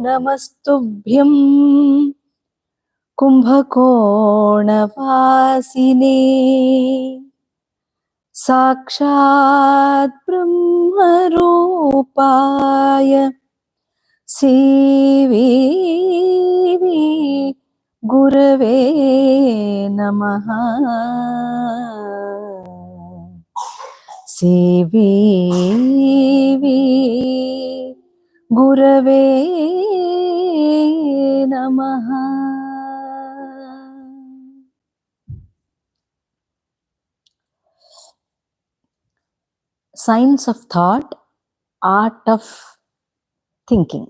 नमस्तुभ्यं कुम्भकोणवासिने साक्षात् ब्रह्मरूपाय सीवी गुरवे नमः। सीवी गुरवे नमः। Science of thought, art of thinking.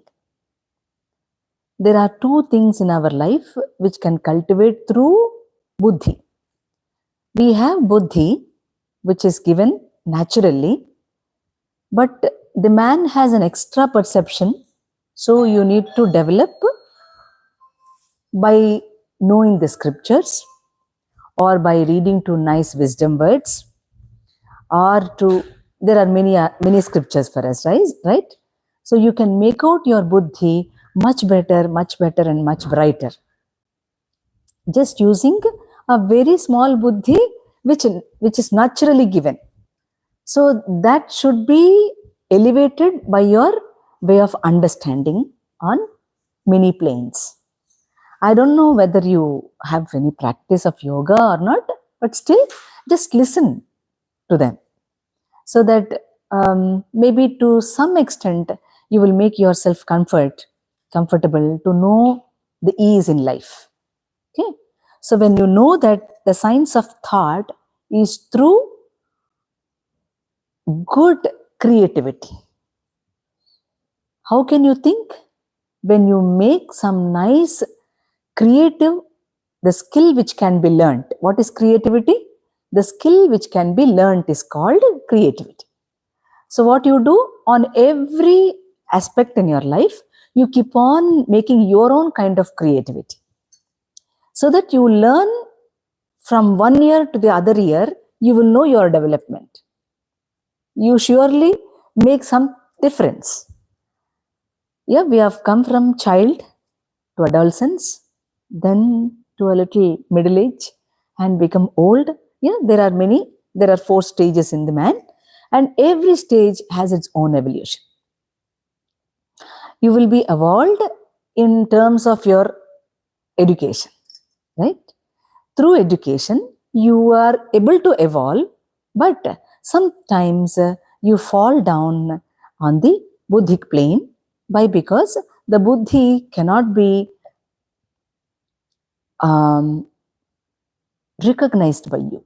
There are two things in our life which can cultivate through buddhi. We have buddhi, which is given naturally, but the man has an extra perception, so you need to develop by knowing the scriptures, or by reading to nice wisdom words, or to, there are many scriptures for us, right? So you can make out your buddhi much better and much brighter, just using a very small buddhi which is naturally given. So that should be elevated by your way of understanding on many planes. I don't know whether you have any practice of yoga or not, but still just listen to them, so that maybe to some extent you will make yourself comfortable to know the ease in life. Okay, so when you know that the science of thought is through good creativity, how can you think? When you make some nice creative, the skill which can be learnt. What is creativity? The skill which can be learnt is called creativity. So what you do on every aspect in your life, you keep on making your own kind of creativity, so that you learn from one year to the other year, you will know your development. You surely make some difference. Yeah, we have come from child to adolescence, then to a little middle age, and become old. Yeah, there are 4 stages in the man, and every stage has its own evolution. You will be evolved in terms of your education, right? Through education, you are able to evolve, but sometimes you fall down on the buddhic plane, because the buddhi cannot be recognized by you.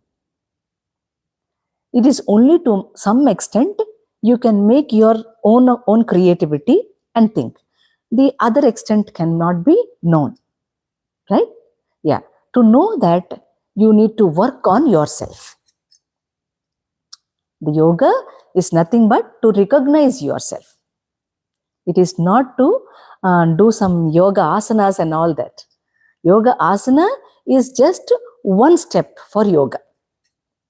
It is only to some extent you can make your own creativity and think. The other extent cannot be known, right? Yeah. To know that, you need to work on yourself. The yoga is nothing but to recognize yourself. It is not to do some yoga asanas and all that. Yoga asana is just one step for yoga.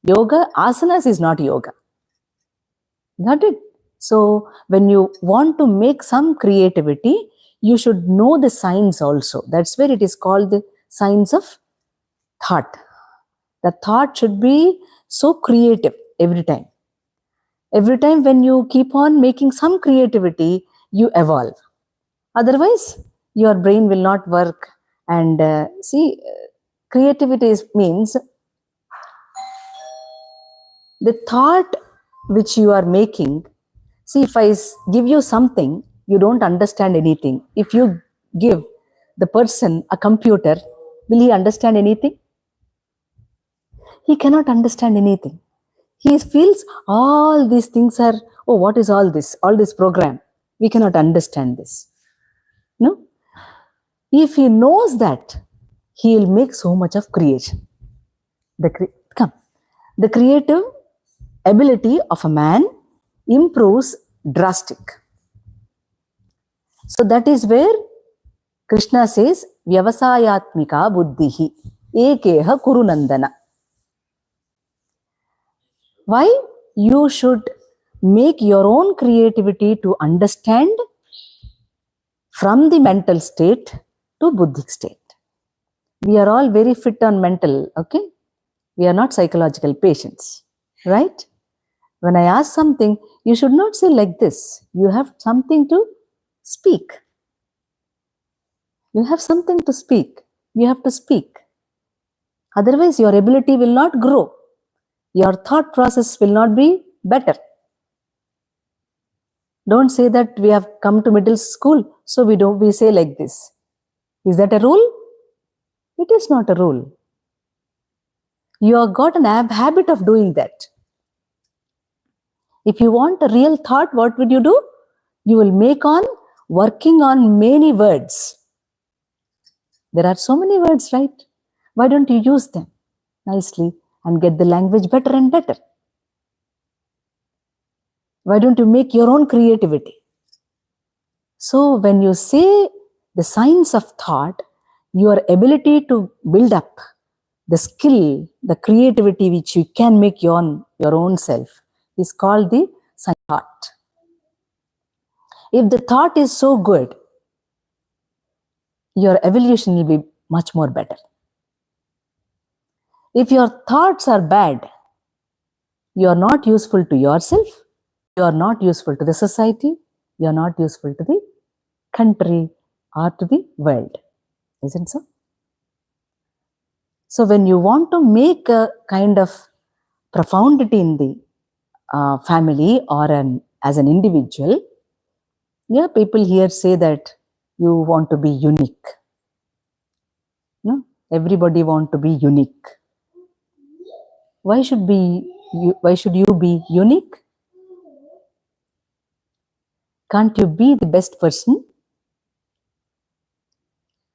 Yoga asanas is not yoga. Got it? So when you want to make some creativity, you should know the science also. That's where it is called the science of thought. The thought should be so creative every time. Every time when you keep on making some creativity, you evolve. Otherwise, your brain will not work. And creativity means the thought which you are making. See, if I give you something, you don't understand anything. If you give the person a computer, will he understand anything? He cannot understand anything. He feels all these things are, oh, what is all this? All this program. We cannot understand this. No? If he knows that, he will make so much of creation. The creative ability of a man improves drastic. So that is where Krishna says, Vyavasayatmika buddhihi ekeha kurunandana. Why? You should make your own creativity to understand from the mental state to buddhic state. We are all very fit on mental, okay? We are not psychological patients, right? When I ask something, you should not say like this. You have something to speak. You have something to speak. You have to speak. Otherwise, your ability will not grow. Your thought process will not be better. Don't say that we have come to middle school, so we say like this. Is that a rule? It is not a rule. You have got an habit of doing that. If you want a real thought, what would you do? You will make on working on many words. There are so many words, right? Why don't you use them nicely and get the language better and better? Why don't you make your own creativity? So when you say the science of thought, your ability to build up the skill, the creativity which you can make your own self is called the thought. If the thought is so good, your evolution will be much more better. If your thoughts are bad, you are not useful to yourself, you are not useful to the society, you are not useful to the country or to the world. Isn't so? So when you want to make a kind of profundity in the family or as an individual, yeah, people here say that you want to be unique. No? Everybody want to be unique. Why should you be unique? Can't you be the best person?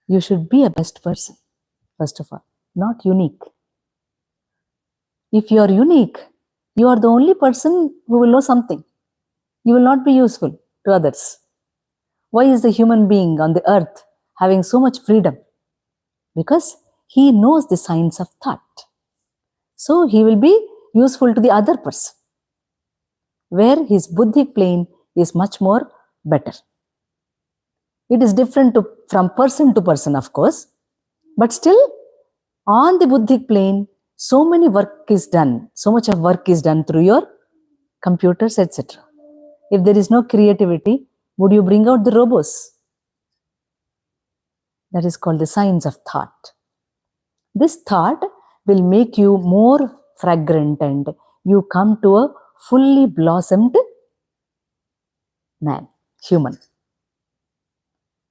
You should be a best person, first of all, not unique. If you are unique, you are the only person who will know something. You will not be useful to others. Why is the human being on the earth having so much freedom? Because he knows the science of thought. So he will be useful to the other person, where his buddhic plane is much more better. It is different from person to person, of course, but still on the buddhic plane, so much of work is done through your computers, etc. If there is no creativity, would you bring out the robots? That is called the science of thought. This thought will make you more fragrant and you come to a fully blossomed man, human.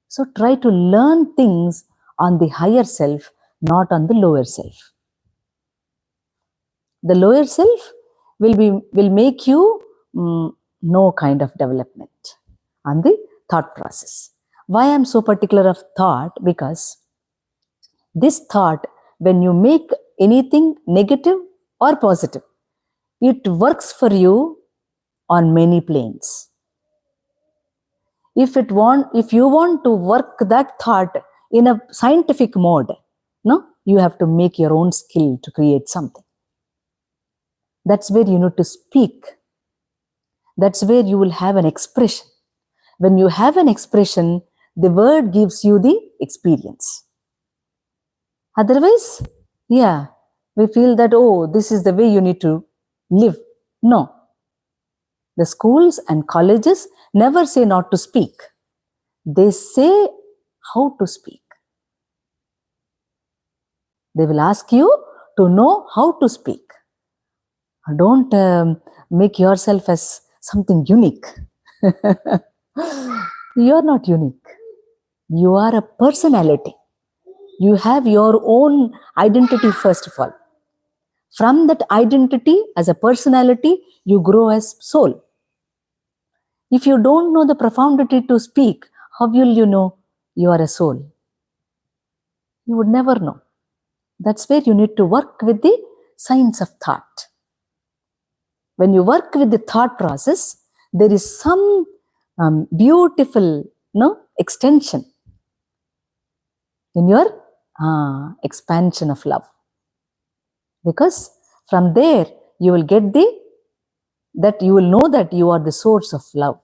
So try to learn things on the higher self, not on the lower self. The lower self will make you no kind of development on the thought process. Why I am so particular of thought? Because this thought, when you make anything negative or positive, it works for you on many planes. If you want to work that thought in a scientific mode, no, you have to make your own skill to create something. That's where you need to speak. That's where you will have an expression. When you have an expression, the word gives you the experience. Otherwise, yeah, we feel that, oh, this is the way you need to live. No. The schools and colleges never say not to speak. They say how to speak. They will ask you to know how to speak. Don't make yourself as something unique. You are not unique. You are a personality. You have your own identity, first of all. From that identity as a personality, you grow as soul. If you don't know the profundity to speak, how will you know you are a soul? You would never know. That's where you need to work with the science of thought. When you work with the thought process, there is some beautiful extension in your expansion of love. Because from there, you will get that you will know that you are the source of love.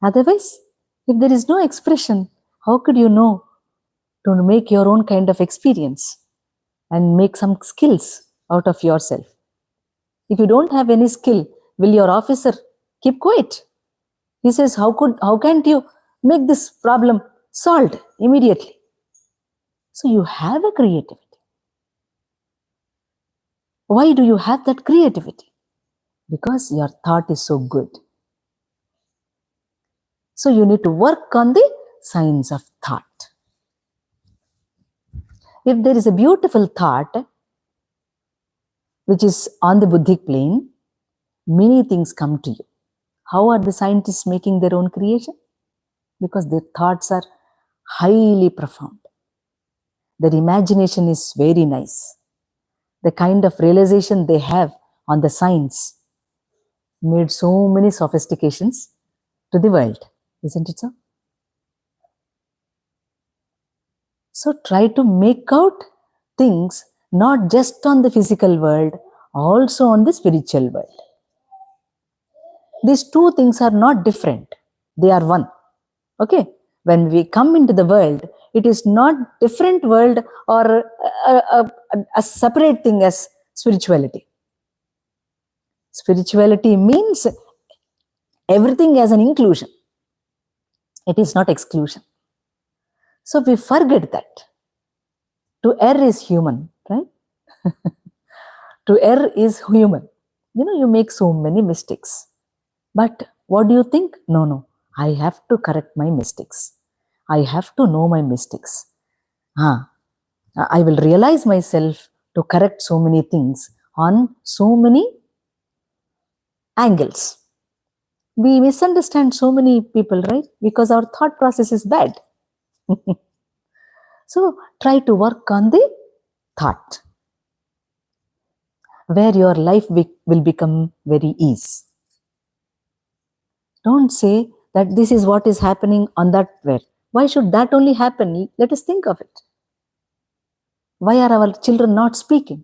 Otherwise, if there is no expression, how could you know to make your own kind of experience and make some skills out of yourself? If you don't have any skill, will your officer keep quiet? He says, how can't you make this problem solved immediately? So you have a creativity. Why do you have that creativity? Because your thought is so good. So you need to work on the science of thought. If there is a beautiful thought which is on the Buddhic plane, many things come to you. How are the scientists making their own creation? Because their thoughts are highly profound. Their imagination is very nice. The kind of realization they have on the science made so many sophistications to the world. Isn't it so? So try to make out things not just on the physical world, also on the spiritual world. These two things are not different. They are one. Okay? When we come into the world, it is not different world or a separate thing as spirituality. Spirituality means everything as an inclusion. It is not exclusion. So we forget that. To err is human, right? To err is human. You make so many mistakes. But what do you think? No. I have to correct my mistakes. I have to know my mistakes. I will realize myself to correct so many things on so many angles. We misunderstand so many people, right? Because our thought process is bad. So try to work on the thought, where your life will become very easy. Don't say that this is what is happening on that where. Why should that only happen? Let us think of it. Why are our children not speaking?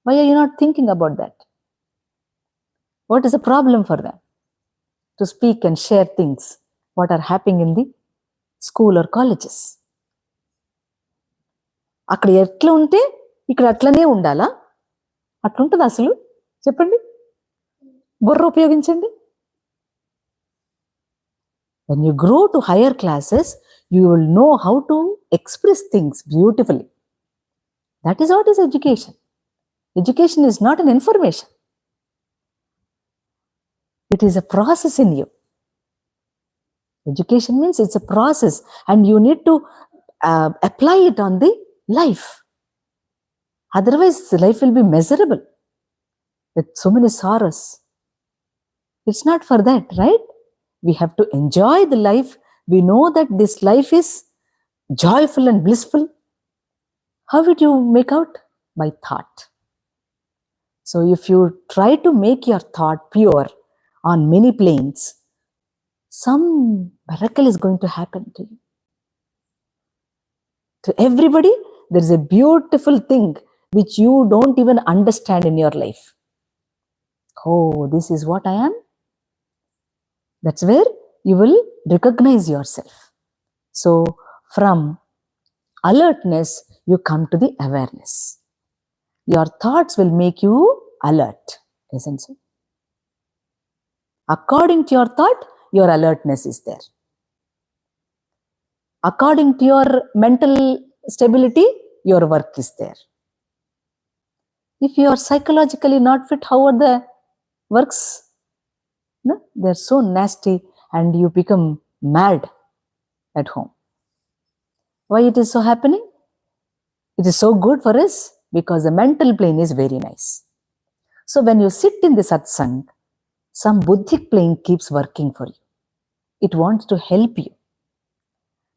Why are you not thinking about that? What is the problem for them to speak and share things what are happening in the school or colleges? అక్కడ ఎట్లా ఉంటే ఇక్కడ అట్లనే ఉండాలా? అట్లుంటుంది అసలు? చెప్పండి, బుర్ర ఉపయోగించండి. When you grow to higher classes, you will know how to express things beautifully. That is what is education. Education is not an information. It is a process in you. Education means it's a process and you need to apply it on the life. Otherwise, life will be miserable with so many sorrows. It's not for that, right? We have to enjoy the life. We know that this life is joyful and blissful. How would you make out? By thought. So if you try to make your thought pure on many planes, some miracle is going to happen to you. To everybody, there is a beautiful thing which you don't even understand in your life. Oh, this is what I am. That's where you will recognize yourself. So from alertness, you come to the awareness. Your thoughts will make you alert, isn't it? According to your thought, your alertness is there. According to your mental stability, your work is there. If you are psychologically not fit, how are the works? No, they're so nasty and you become mad at home. Why it is so happening? It is so good for us because the mental plane is very nice. So when you sit in the satsang, some Buddhic plane keeps working for you. It wants to help you.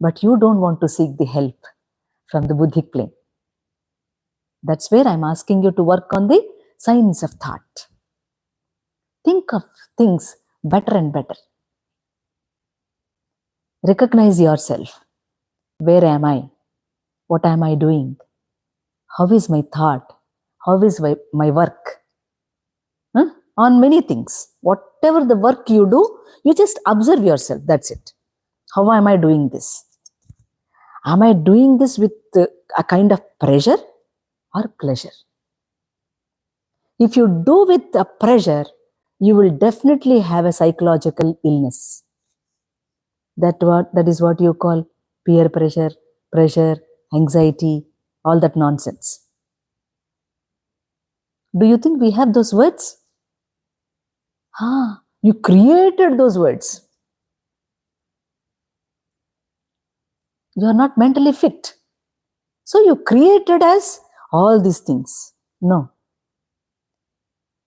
But you don't want to seek the help from the Buddhic plane. That's where I'm asking you to work on the science of thought. Think of things better and better. Recognize yourself. Where am I? What am I doing? How is my thought? How is my work? on many things. Whatever the work you do, you just observe yourself. That's it. How am I doing this? Am I doing this with a kind of pressure or pleasure? If you do with a pressure, you will definitely have a psychological illness. That is what you call peer pressure, anxiety, all that nonsense. Do you think we have those words? You created those words. You are not mentally fit. So you created as all these things. No.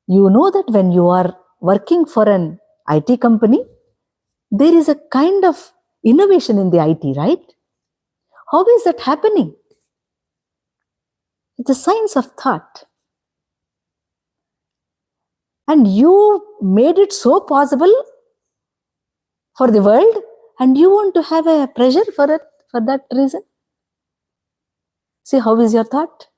You know that when you are working for an IT company, there is a kind of innovation in the IT, right? How is that happening? It's a science of thought. And you made it so possible for the world, and you want to have a pressure for it, for that reason. See, how is your thought?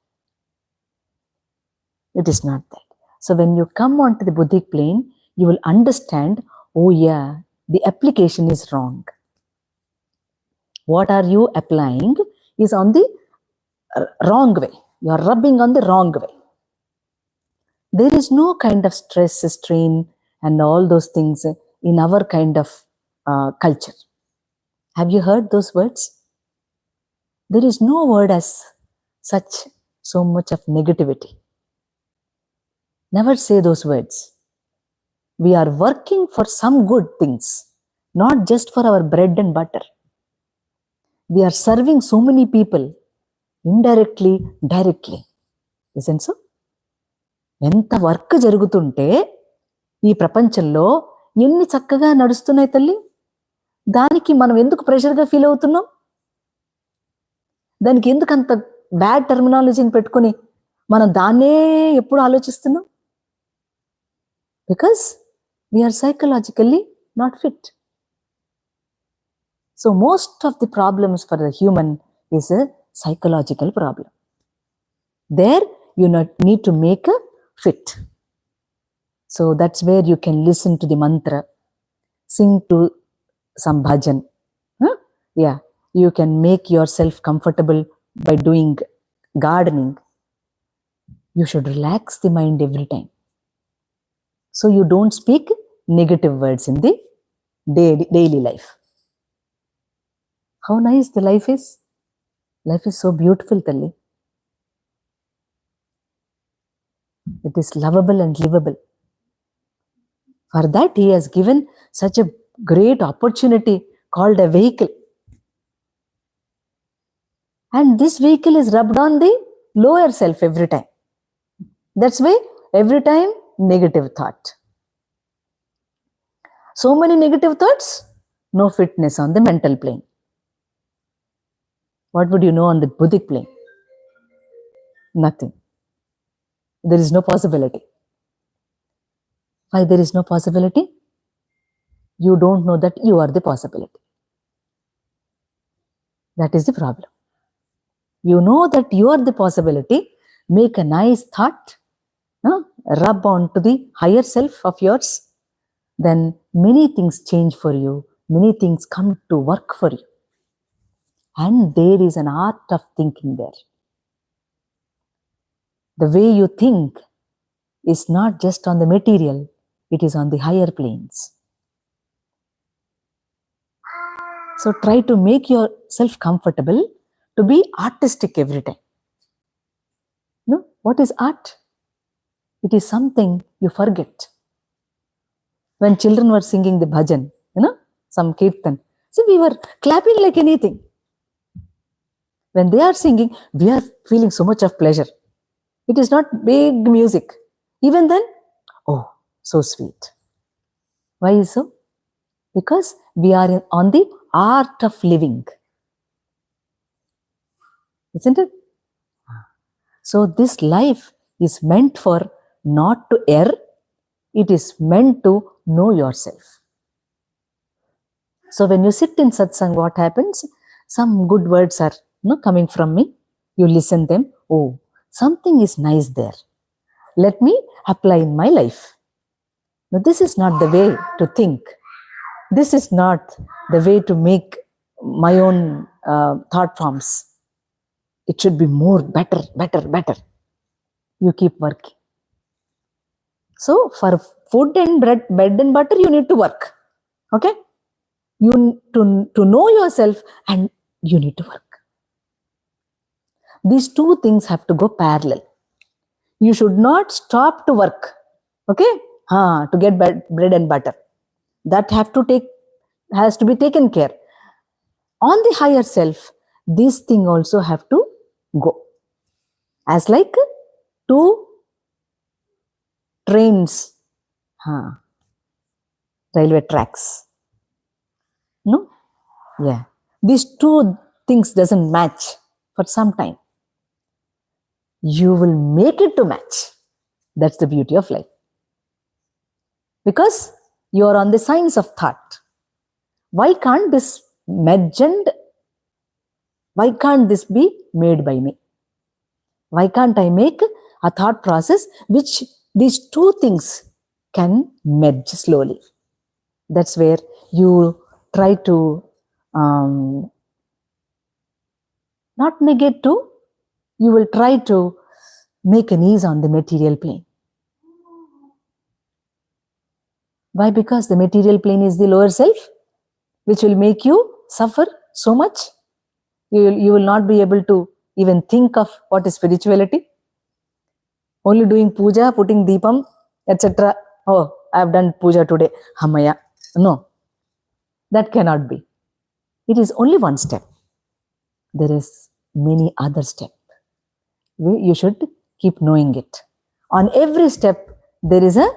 It is not that. So when you come onto the Buddhic plane, you will understand, oh yeah, the application is wrong. What are you applying is on the wrong way. You are rubbing on the wrong way. There is no kind of stress, strain, and all those things in our kind of culture. Have you heard those words? There is no word as such, so much of negativity. Never say those words. We are working for some good things, not just for our bread and butter. We are serving so many people, indirectly, directly. Isn't so? ఎంత work జరుగుతుంటే ఈ ప్రపంచంలో ఎన్ని చక్కగా నడుస్తున్నాయి తల్లి, దానికి మనం ఎందుకు ప్రెషర్గా ఫీల్ అవుతున్నాం? దానికి ఎందుకు అంత బ్యాడ్ టర్మినాలజీని పెట్టుకుని మనం దాన్నే ఎప్పుడు ఆలోచిస్తున్నాం? Because we are psychologically not fit. So most of the problems for the human is a psychological problem. There you need to make a fit. So that's where you can listen to the mantra, sing to some bhajan. Yeah, you can make yourself comfortable by doing gardening. You should relax the mind every time. So you don't speak negative words in the daily life. How nice the life is. Life is so beautiful, Talli. It is lovable and livable. For that, he has given such a great opportunity called a vehicle. And this vehicle is rubbed on the lower self every time. That's why every time negative thought. So many negative thoughts, no fitness on the mental plane. What would you know on the Buddhic plane? Nothing. There is no possibility. Why there is no possibility? You don't know that you are the possibility. That is the problem. You know that you are the possibility. Make a nice thought, rub on to the higher self of yours. Then many things change for you. Many things come to work for you. And there is an art of thinking there. The way you think is not just on the material, it is on the higher planes. So try to make yourself comfortable to be artistic every time. What is art? It is something you forget. When children were singing the bhajan, some kirtan, so we were clapping like anything. When they are singing, we are feeling so much of pleasure. It is not big music. Even then, oh, so sweet. Why is so? Because we are on the art of living. Isn't it? So this life is meant for not to err. It is meant to know yourself. So when you sit in satsang, what happens? Some good words are coming from me. You listen them. Oh, something is nice there. Let me apply in my life. Now, this is not the way to think. This is not the way to make my own thought forms. It should be more, better, better, better. You keep working. So, for food and bread and butter, you need to work. Okay? You to know yourself, and you need to work. These two things have to go parallel. You should not stop to work. Okay? To get bread and butter. That has to be taken care. On the higher self, this thing also have to go. As like two trains, railway tracks. No? Yeah. These two things doesn't match for some time. You will make it to match. That's the beauty of life. Because you are on the science of thought. Why can't this merge, and why can't this be made by me? Why can't I make a thought process which these two things can merge slowly? That's where you try to not negate to, you will try to make an ease on the material plane. Why? Because the material plane is the lower self, which will make you suffer so much. You will not be able to even think of what is spirituality. Only doing puja, putting deepam, etc. Oh, I have done puja today. Annamayya. No, that cannot be. It is only one step. There is many other steps. You should keep knowing it. On every step, there is a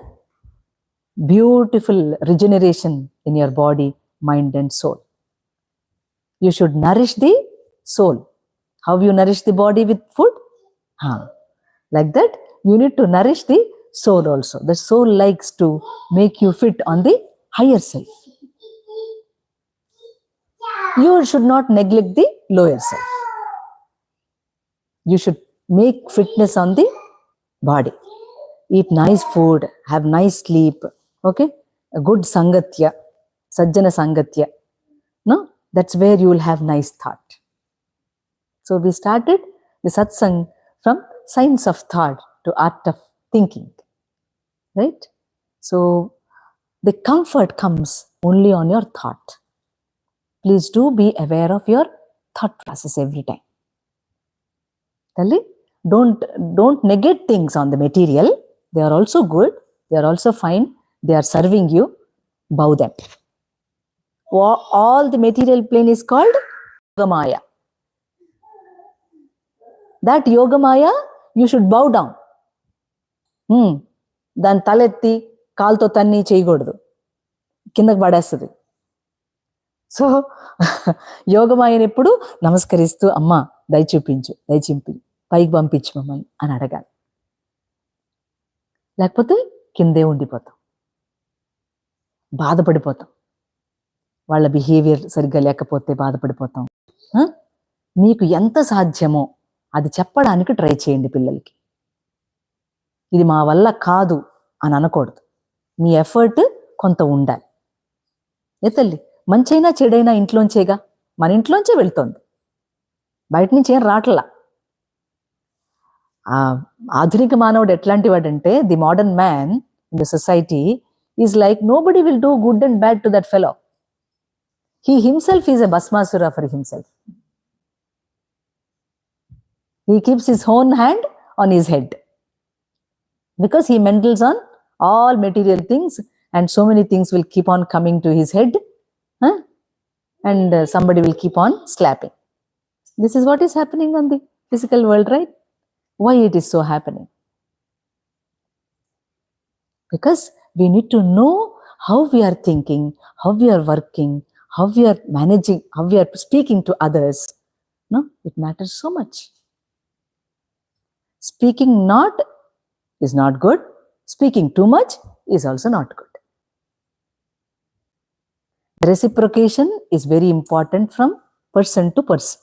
beautiful regeneration in your body, mind, and soul. You should nourish the soul. How you nourish the body with food? Like that, you need to nourish the soul also. The soul likes to make you fit on the higher self. You should not neglect the lower self. You should make fitness on the body. Eat nice food, have nice sleep, okay? A good sangatya, sajjana sangatya. No? That's where you will have nice thought. So we started the satsang from science of thought to art of thinking. Right? So the comfort comes only on your thought. Please do be aware of your thought process every time. Don't negate things on the material. They are also good. They are also fine. They are serving you. Bow them. All the material plane is called Yogamaya. That Yogamaya, you should bow down. Dan taletti, kalto tanni cheyagodadu. Kindaku padestadi. So, యోగమాయని ఎప్పుడు నమస్కరిస్తూ అమ్మ దయ చూపించు, దయచింపి పైకి పంపించు మమ్మల్ని అని అడగాలి. లేకపోతే కిందే ఉండిపోతాం, బాధపడిపోతాం. వాళ్ళ బిహేవియర్ సరిగ్గా లేకపోతే బాధపడిపోతాం. మీకు ఎంత సాధ్యమో అది చెప్పడానికి ట్రై చేయండి పిల్లలకి. ఇది మా వల్ల కాదు అని అనకూడదు. మీ ఎఫర్ట్ కొంత ఉండాలి. ఏ తల్లి, మంచైనా చెడైనా ఇంట్లోంచేగా, మన ఇంట్లోంచే వెళ్తోంది, బయట నుంచి ఏం రాట్లా. ఆధునిక మానవుడు ఎట్లాంటి వాడంటే, the modern man in the society is like nobody will do good and bad to that fellow. He himself is a Bhasmasura for himself. He keeps his own hand on his head because he mendels on all material things, and so many things will keep on coming to his head, and somebody will keep on slapping. This is what is happening on the physical world, right? Why it is so happening? Because we need to know how we are thinking, how we are working, how we are managing, how we are speaking to others. No, it matters so much. Speaking not is not good. Speaking too much is also not good. Reciprocation is very important from person to person,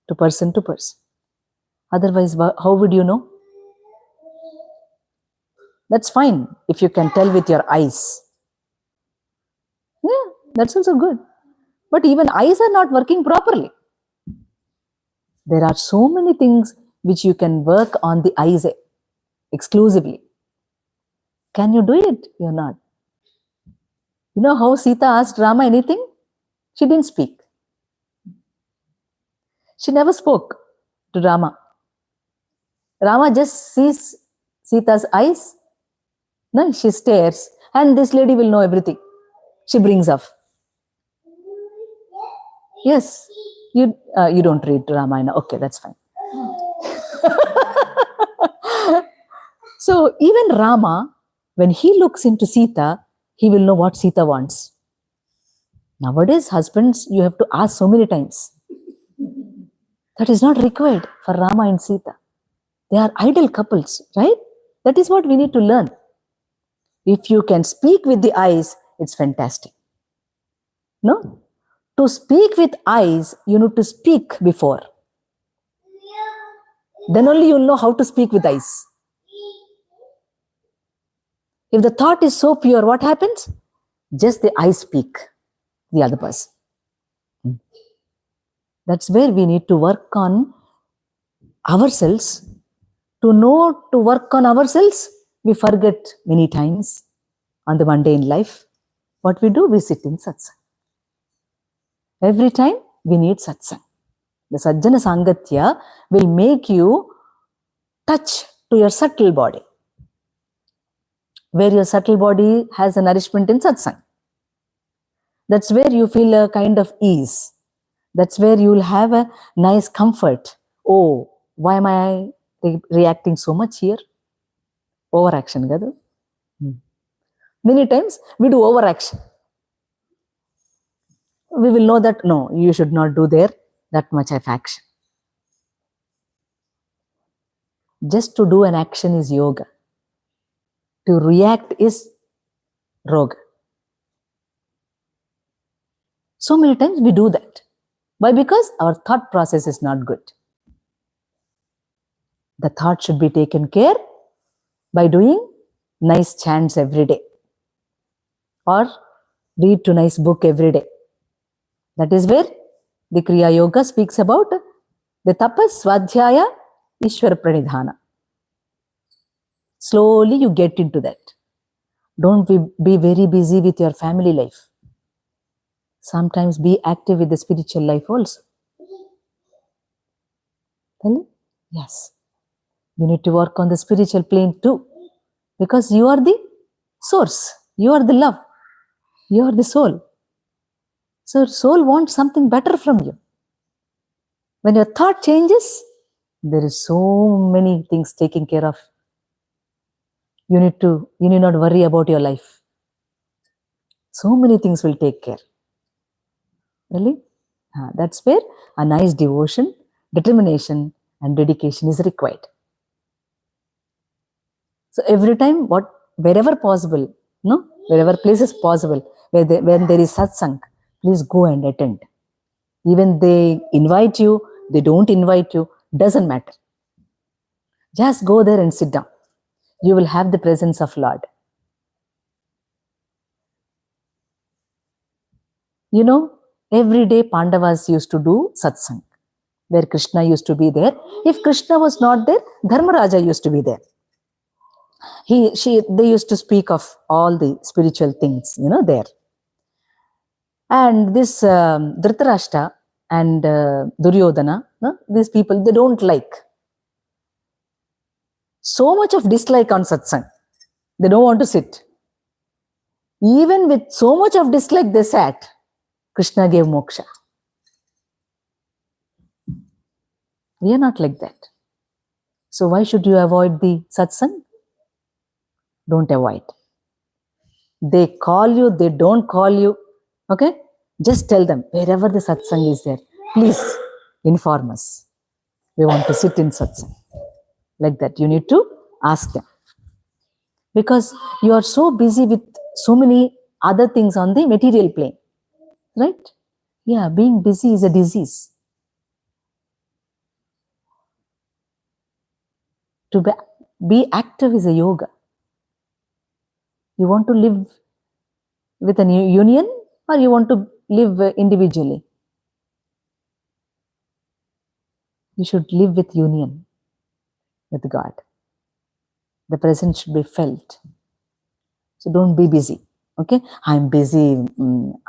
to person to person. Otherwise, how would you know? That's fine if you can tell with your eyes. Yeah, that's also good. But even eyes are not working properly. There are so many things which you can work on the eyes exclusively. Can you do it? You're not. You know how Sita asked Rama anything? She didn't speak. She never spoke to Rama. Rama just sees Sita's eyes. No, she stares. And this lady will know everything. She brings up. Yes, you don't read Ramayana. Okay, that's fine. So even Rama, when he looks into Sita, he will know what Sita wants. Nowadays, husbands, you have to ask so many times. That is not required for Rama and Sita. They are ideal couples, right? That is what we need to learn. If you can speak with the eyes, it's fantastic. No? To speak with eyes, you need to speak before. Then only you'll know how to speak with eyes. If the thought is so pure, what happens? Just the eyes speak the other person. That's where we need to work on ourselves. To know to work on ourselves, we forget many times on the mundane life. What we do, we sit in satsang. Every time we need satsang. The Sajjana Sangatya will make you touch to your subtle body. Where your subtle body has a nourishment in satsang. That's where you feel a kind of ease. That's where you will have a nice comfort. Oh, why am I reacting so much here? Overaction, Gadu. Many times we do overaction. We will know that, no, you should not do there that much of action. Just to do an action is yoga. To react is roga. So many times we do that. Why? Because our thought process is not good. The thought should be taken care by doing nice chants every day. Or read to nice book every day. That is where the Kriya Yoga speaks about the tapas, svadhyaya, Ishwar pranidhana. Slowly you get into that. Don't be very busy with your family life. Sometimes be active with the spiritual life also. Yes. You need to work on the spiritual plane too. Because you are the source. You are the love. You are the soul. So soul wants something better from you. When your thought changes, there is so many things taken care of. You need not worry about your life. So many things will take care. Really? That's where a nice devotion, determination, and dedication is required. So every time, wherever possible, wherever place is possible, when there is satsang, please go and attend. Even they invite you, they don't invite you, doesn't matter. Just go there and sit down. You will have the presence of Lord. Every day Pandavas used to do satsang, where Krishna used to be there. If Krishna was not there, Dharmaraja used to be there. They used to speak of all the spiritual things, there. And this Dhritarashtra and Duryodhana, these people, they don't like. So much of dislike on satsang. They don't want to sit. Even with so much of dislike, they sat. Krishna gave moksha. We are not like that. So why should you avoid the satsang? Don't avoid. They call you, they don't call you. Okay? Just tell them, wherever the satsang is there, please inform us. We want to sit in satsang. Like that. You need to ask them. Because you are so busy with so many other things on the material plane. Right? Yeah, being busy is a disease. To be active is a yoga. You want to live with a union or you want to live individually? You should live with union with God. The presence should be felt. So don't be busy. Okay, I'm busy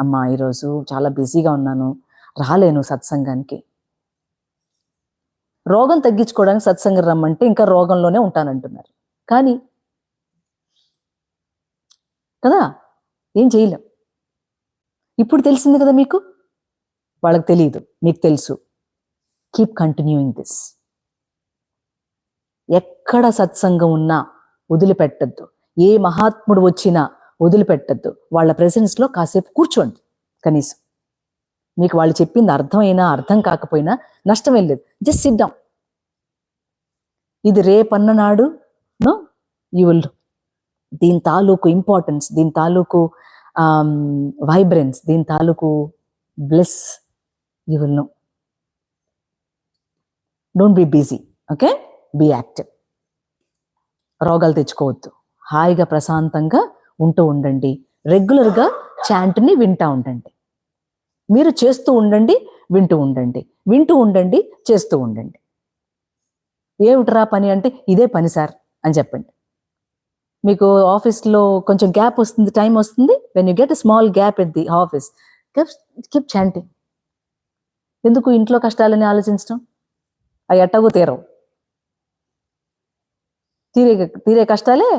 అమ్మా, ఈరోజు చాలా బిజీగా ఉన్నాను, రాలేను సత్సంగానికి. రోగం తగ్గించుకోవడానికి సత్సంగం రమ్మంటే ఇంకా రోగంలోనే ఉంటానంటున్నారు. కానీ కదా, ఏం చేయలేం. ఇప్పుడు తెలిసింది కదా మీకు, వాళ్ళకి తెలియదు, మీకు తెలుసు. Keep continuing this. ఎక్కడ సత్సంగం ఉన్నా వదిలిపెట్టద్దు. ఏ మహాత్ముడు వచ్చినా వదిలిపెట్టద్దు. వాళ్ళ ప్రెసెన్స్లో కాసేపు కూర్చోండి. కనీసం మీకు వాళ్ళు చెప్పింది అర్థమైనా అర్థం కాకపోయినా నష్టం ఏం లేదు. Just SIT down. ఇది రేపన్ననాడు నో యూ విల్, దీని తాలూకు ఇంపార్టెన్స్, దీని తాలూకు వైబ్రెన్స్, దీని తాలూకు bless you will no. Don't be busy. Okay, be active. రోగాలు తెచ్చుకోవద్దు. హాయిగా ప్రశాంతంగా ఉంటూ ఉండండి. రెగ్యులర్గా చాంట్ని వింటూ ఉండండి. మీరు చేస్తూ ఉండండి, వింటూ ఉండండి, వింటూ ఉండండి, చేస్తూ ఉండండి. ఏమిట్రా పని అంటే, ఇదే పని సార్ అని చెప్పండి. మీకు ఆఫీస్లో కొంచెం గ్యాప్ వస్తుంది, టైం వస్తుంది. When you get a small gap at the office, keep chanting. ఎందుకు ఇంట్లో కష్టాలని ఆలోచించడం? అవి ఎట్టగో తీరవు. తీరే కష్టాలే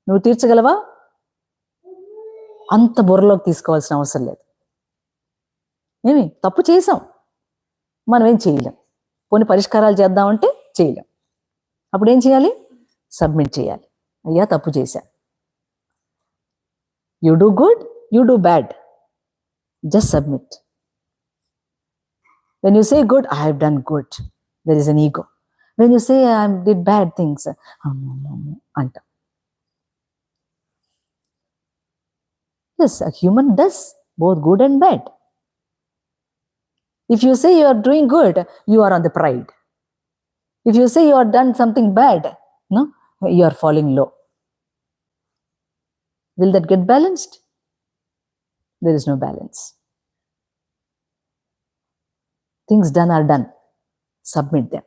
నువ్వు తీర్చగలవా? అంత బుర్రలోకి తీసుకోవాల్సిన అవసరం లేదు. ఏమి తప్పు చేసాం, మనం ఏం చేయలేం. పోనీ పరిష్కారాలు చేద్దామంటే చేయలేం. అప్పుడు ఏం చేయాలి? సబ్మిట్ చేయాలి. అయ్యా తప్పు చేశా. You do good, you do bad, just submit. When you say good, I have done good, there is an ego. When you say I did bad things, అంట. Yes, a human does both good and bad. If you say you are doing good, you are on the pride. If you say you are done something bad, no, you are falling low. Will that get balanced? There is no balance. Things done are done. Submit them.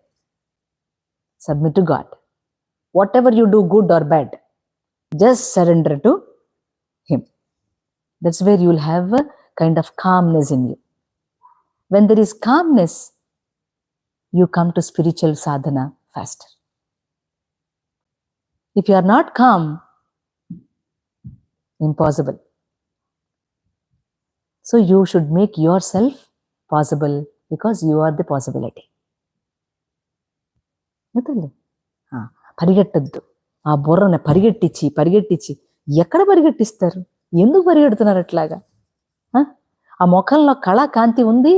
Submit to God. Whatever you do, good or bad, just surrender to Him. That's where you will have a kind of calmness in you. When there is calmness, you come to spiritual sadhana faster. If you are not calm, impossible. So you should make yourself possible, because you are the possibility. పరిగెట్టద్దు. ఆ బుర్రని పరిగెట్టించి ఎక్కడ పరిగెట్టిస్తారు? ఎందుకు పరిగెడుతున్నారు అట్లాగా? ఆ ముఖంలో కళా కాంతి ఉంది?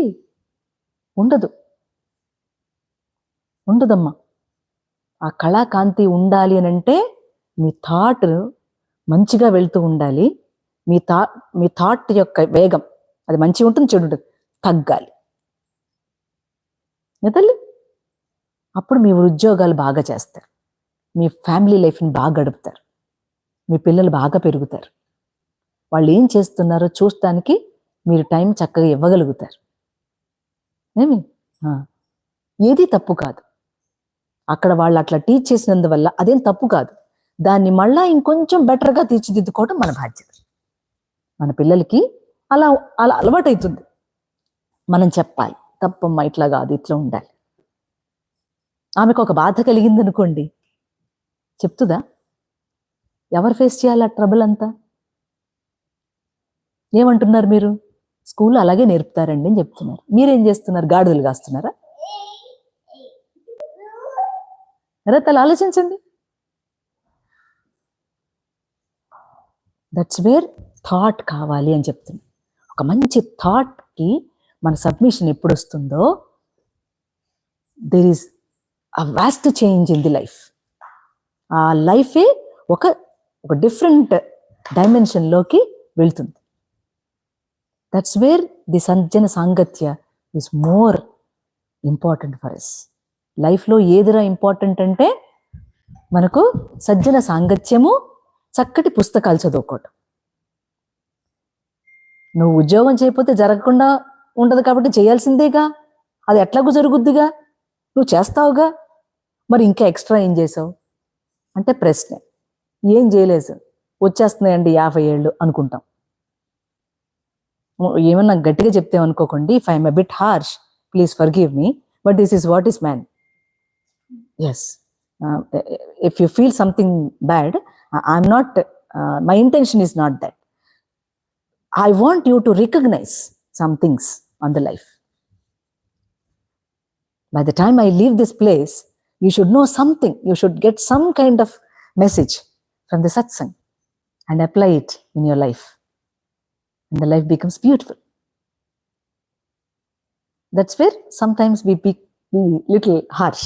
ఉండదమ్మా. ఆ కళాకాంతి ఉండాలి అని అంటే మీ థాట్ మంచిగా వెళ్తూ ఉండాలి. మీ థాట్ యొక్క వేగం అది మంచిగా ఉంటుంది, చెడు ఉంటుంది, తగ్గాలి. తల్లి, అప్పుడు మీ ఉద్యోగాలు బాగా చేస్తారు, మీ ఫ్యామిలీ లైఫ్ని బాగా గడుపుతారు, మీ పిల్లలు బాగా పెరుగుతారు. వాళ్ళు ఏం చేస్తున్నారో చూడటానికి మీరు టైం చక్కగా ఇవ్వగలుగుతారు. ఏది తప్పు కాదు. అక్కడ వాళ్ళు అట్లా టీచ్ చేసినందువల్ల అదేం తప్పు కాదు. దాన్ని మళ్ళా ఇంకొంచెం బెటర్గా తీర్చిదిద్దుకోవడం మన బాధ్యత. మన పిల్లలకి అలా అలవాటవుతుంది. మనం చెప్పాలి, తప్పమ్మా ఇట్లా కాదు, ఇట్లా ఉండాలి. ఆమెకు ఒక బాధ కలిగింది అనుకోండి, చెప్తుందా? ఎవరు ఫేస్ చేయాలి ఆ ట్రబుల్ అంతా? ఏమంటున్నారు మీరు? స్కూల్లో అలాగే నేర్పుతారండి అని చెప్తున్నారు. మీరేం చేస్తున్నారు? గాడిదలు కాస్తున్నారా? తల ఆలోచించండి. దట్స్ వేర్ థాట్ కావాలి అని చెప్తుంది. ఒక మంచి థాట్కి మన సబ్మిషన్ ఎప్పుడు వస్తుందో, there is a vast change in the life. ఆ లైఫే ఒక డిఫరెంట్ డైమెన్షన్లోకి వెళ్తుంది. దట్స్ వేర్ ది సజ్జన సాంగత్య is more important for us. లైఫ్లో ఏదిరా ఇంపార్టెంట్ అంటే మనకు సజ్జన సాంగత్యము, చక్కటి పుస్తకాలు చదువుకోవటం. నువ్వు ఉద్యోగం చేయకపోతే జరగకుండా ఉండదు కాబట్టి చేయాల్సిందేగా, అది ఎట్లాగూ జరుగుద్దిగా, నువ్వు చేస్తావుగా, మరి ఇంకా ఎక్స్ట్రా ఏం చేసావు అంటే ప్రశ్న. ఏం చేయలేదు, వచ్చేస్తున్నాయండి 50 ఏళ్ళు అనుకుంటాం. ఏమన్నా గట్టిగా చెప్తేమనుకోకండి, if I'm a bit harsh, please forgive me, but this is what is man. Yes, if you feel something bad, I'm not, my intention is not that. I want you to recognize some things on the life. By the time I leave this place, you should know something. You should get some kind of message from the satsang and apply it in your life. And the life becomes beautiful. That's where sometimes we be little harsh.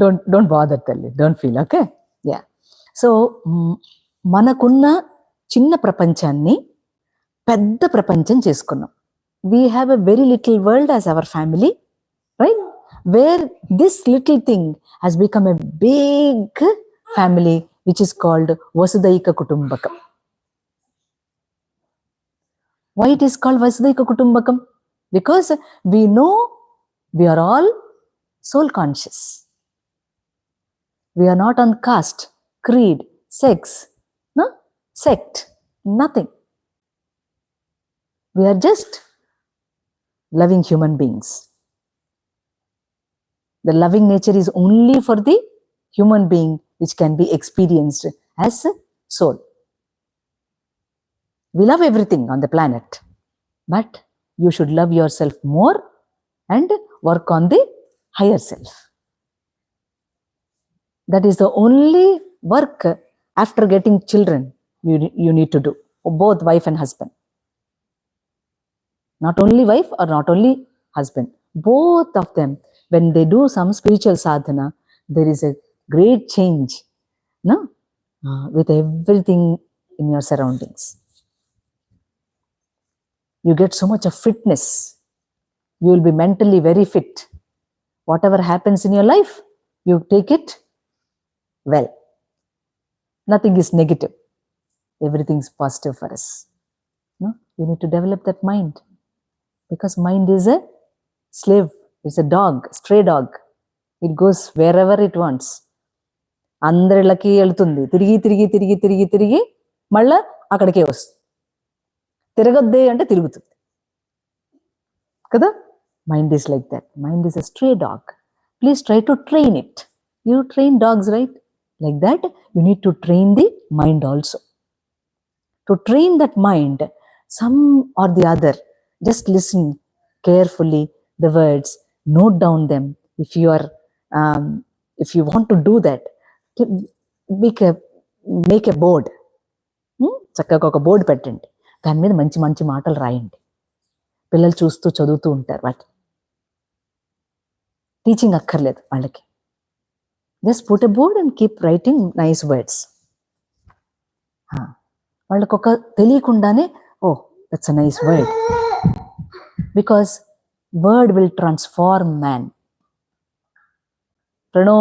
Don't bother, Talli. Don't feel, okay? Yeah. So, మనకున్న చిన్న ప్రపంచాన్ని పెద్ద ప్రపంచం చేసుకున్నాం. We have a very little world as our family, right? Where this little thing has become a big family, which is called Vasudhaika Kutumbakam. Why it is called Vasudhaika Kutumbakam? Because we know we are all soul conscious. We are not on caste, creed, sex, no? Sect, nothing. We are just loving human beings. The loving nature is only for the human being, which can be experienced as a soul. We love everything on the planet, but you should love yourself more and work on the higher self. That is the only work after getting children you need to do, both wife and husband. Not only wife or not only husband, both of them, when they do some spiritual sadhana, there is a great change, no? With everything in your surroundings. You get so much of fitness. You will be mentally very fit. Whatever happens in your life, you take it well. Nothing is negative. Everything is positive for us. No? You need to develop that mind. Because mind is a slave. It's a dog, stray dog. It goes wherever it wants. అందరిళ్ళకి వెళ్తుంది, తిరిగి తిరిగి తిరిగి తిరిగి తిరిగి మళ్ళా అక్కడికే వస్తుంది. తిరగొద్దే అంటే తిరుగుతుంది కదా. Mind is like that. Mind is a stray dog. Please try to train it. You train dogs, right? Like that, you need to train the mind also. To train that mind, some or the other, just listen carefully the words, note down them. If you want to do that, make a board. చక్కగా ఒక board పెట్టండి, దాని మీద మంచి మంచి మాటలు రాయండి. పిల్లలు చూస్తూ చదువుతూ ఉంటారు. వాటి టీచింగ్ అక్కర్లేదు వాళ్ళకి. Just put a board and keep writing nice words. వాళ్ళకి ఒక తెలియకుండానే, oh that's a nice word. Because word will transform man. ప్రణో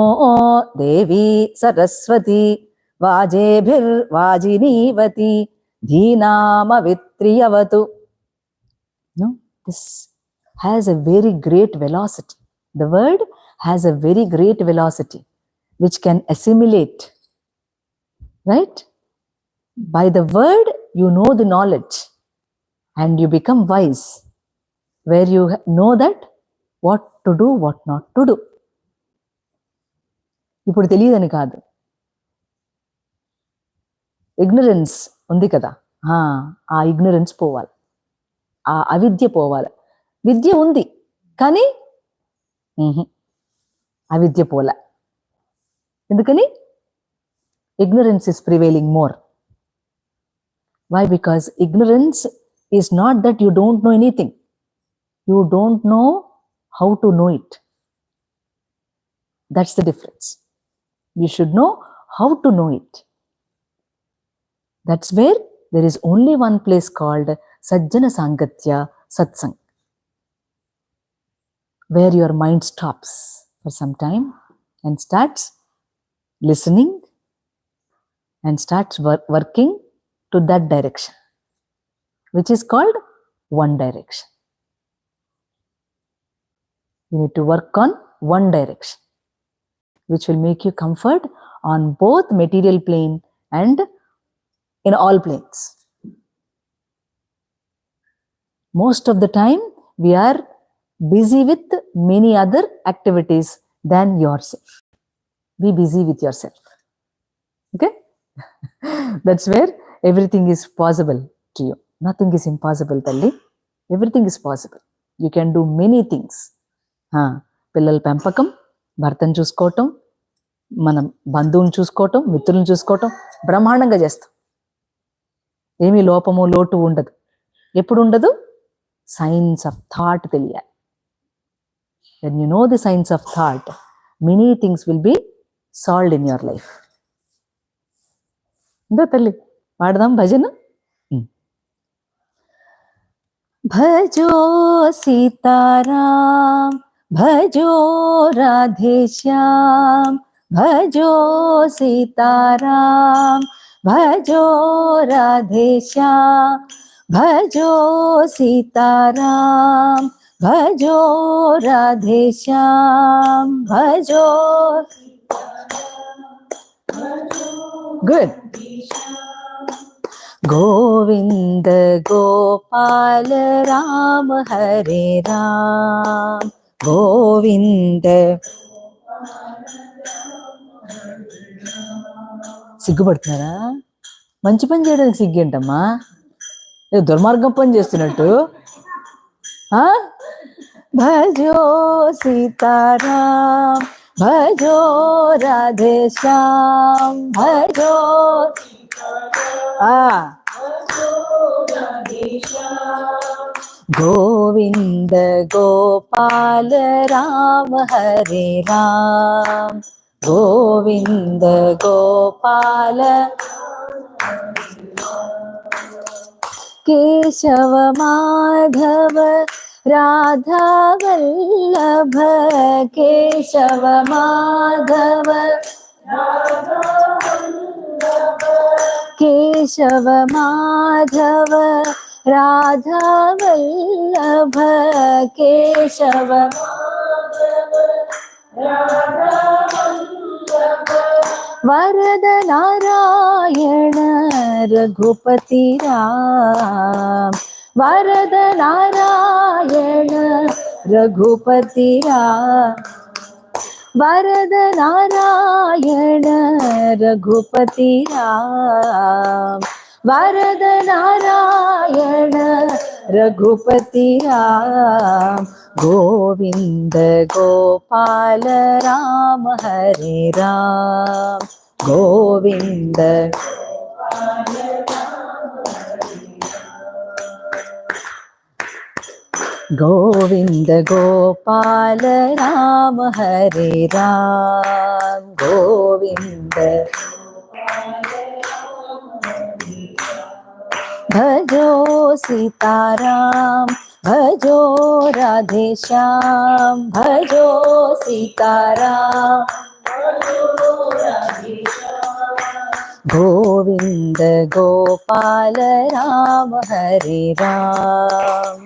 దేవి సరస్వతి వాజేభిర్వాజినీవతి ధీనామవిత్రియవతు. No, this has a very great velocity. The word has a very great velocity which can assimilate, right? By the word you know the knowledge and you become wise, where you know that what to do, what not to do. ఇప్పుడు తెలియదని కాదు, ignorance ఉంది కదా, ఆ ignorance పోవాలి, ఆ అవిద్య పోవాలి. విద్య ఉంది కానీ అవిద్య పోలే. ఎందుకని? ignorance is prevailing more. Why? Because ignorance is not that you don't know anything. You don't know how to know it. That's the difference. You should know how to know it. That's where there is only one place called Sajjana Sangatya Satsang, where your mind stops for some time and starts listening and starts working to that direction, which is called one direction. You need to work on one direction, which will make you comfort on both material plane and in all planes. Most of the time, we are busy with many other activities than yourself. Be busy with yourself. Okay? That's where everything is possible to you. Nothing is impossible, Talli. Everything is possible. You can do many things. పిల్లల పెంపకం, భర్తను చూసుకోవటం, మనం బంధువుని చూసుకోవటం, మిత్రులను చూసుకోవటం బ్రహ్మాండంగా చేస్తాం. ఏమీ లోపము లోటు ఉండదు. ఎప్పుడు ఉండదు? సైన్స్ ఆఫ్ థాట్ తెలియాలి. When you know the science of thought, many things will be solved in your life. ఇందా తల్లి పాడదాం భజన. భజో సీతారాం, భజో రాధేశ్యాం, భజో సీతారాం, భజో రాధేశ్యాం, భజో సీతారాం, భజో రాధేశ్యాం, భజో. గుడ్. गोविंद गोपाल राम हरे राम, गोविंद. సిగ్గుపడుతున్నారా? మంచి పని చేయడానికి సిగ్గేంటమ్మా? దుర్మార్గం పని చేస్తున్నట్టు. భజో సీతారాం, భజో రాధేశ్యాం, భజో. गोविंद गोपाल राम हरे राम, गोविंद गोपाल. केशव माधव राधा वल्लभ, केशव माधव केशव माधव राधा वल्लभ, केशव वरद नारायण रघुपति राम, वरद नारायण रघुपति राम, वरद नारायण रघुपति राम, वरद नारायण रघुपति राम, गोविंद गोपाल राम हरे राम, गोविंद. गोविंद गोपाल राम हरे राम, गोविंद. भजो सीताराम, भजो राधेश्याम, भजो सीताराम, गोविंद गोपाल राम हरे राम.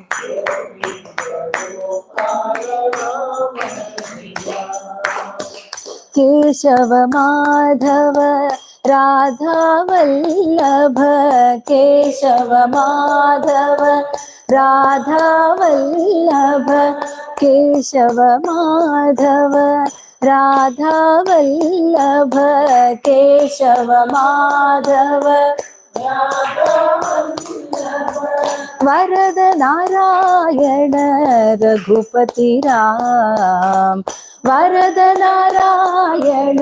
केशव माधव राधा वल्लभ, केशव माधव राधा वल्लभ, केशव माधव राधा वल्लभ, केशव माधव. वरद नारायण रघुपति राम, वरद नारायण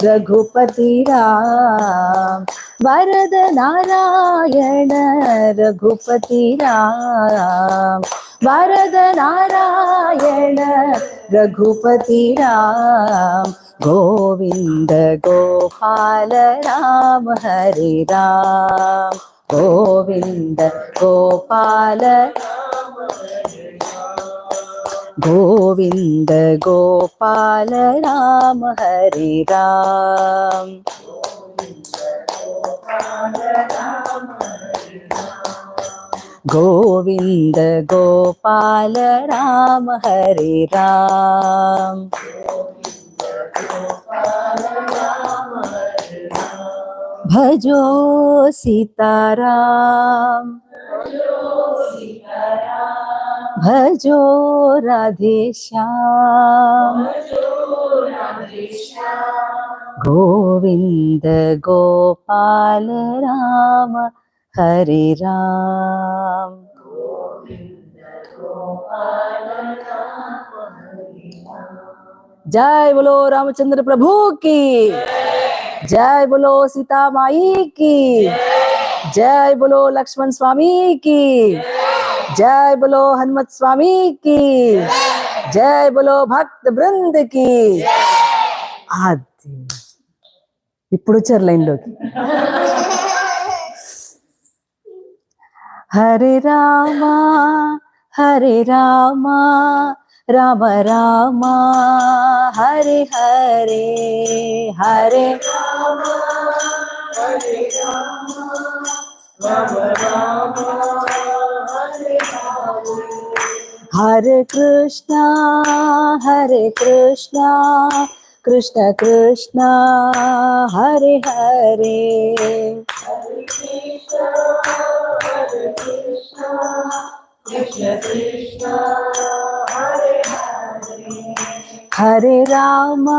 रघुपति राम, वरद नारायण रघुपति राम, वरद नारायण रघुपति राम, गोविंद गोपाल राम हरे राम, गोविंद गोपाल. गोविंद गोपाल राम हरे Ram. Govinda Gopala Ram Hare Ram. Bhajo Sitaram, Bhajo Radheshyam, Govinda Gopala Ram Hare Ram. जय बोलो रामचंद्र प्रभु की, जय बोलो सीता माई की, जय बोलो लक्ष्मण स्वामी की, जय बोलो हनुमत स्वामी की, जय बोलो भक्त वृंद की. అది ఇప్పుడు వచ్చారు లైన్లోకి. Hare Rama Hare Rama Rama Rama Hare Hare, Hare Rama Hare Rama Rama Rama Hare Hare, Hare Krishna Krishna Krishna Hare Hare, Krishna Krishna Hare Hare, Hare Rama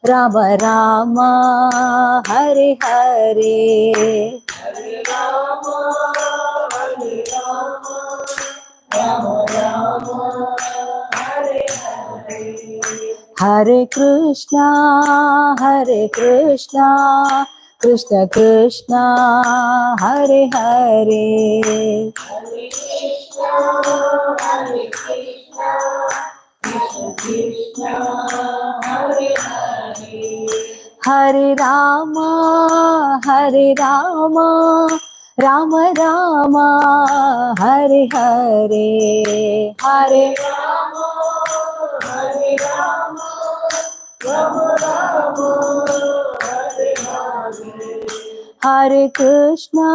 Rama Rama Hare Hare, Hare Rama Rama Rama Hare Hare, Hare Krishna Krishna Krishna Hare Hare, Hare Krishna Krishna Krishna Hare Hare, Hare Rama Rama Rama Hare Hare, Hare Rama Rama Rama Hare Hare, Hare Krishna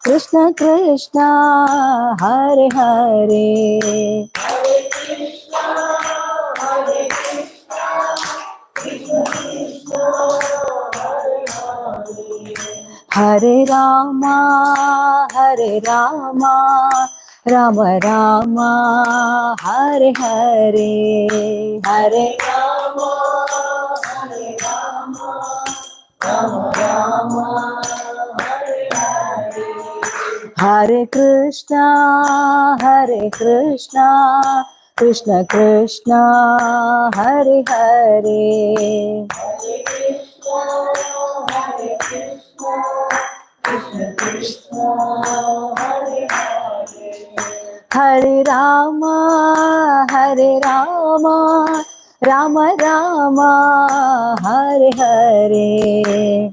Krishna Krishna Hare Hare, Hare Krishna Krishna Krishna Hare Hare, Hare Rama Rama Rama Hare Hare, Hare Rama Rama Rama Hare Hare, Hare Krishna Krishna Krishna Hare Hare, Hare Krishna Krishna Krishna Hare Hare, Hare Rama Rama Rama Hare Hare,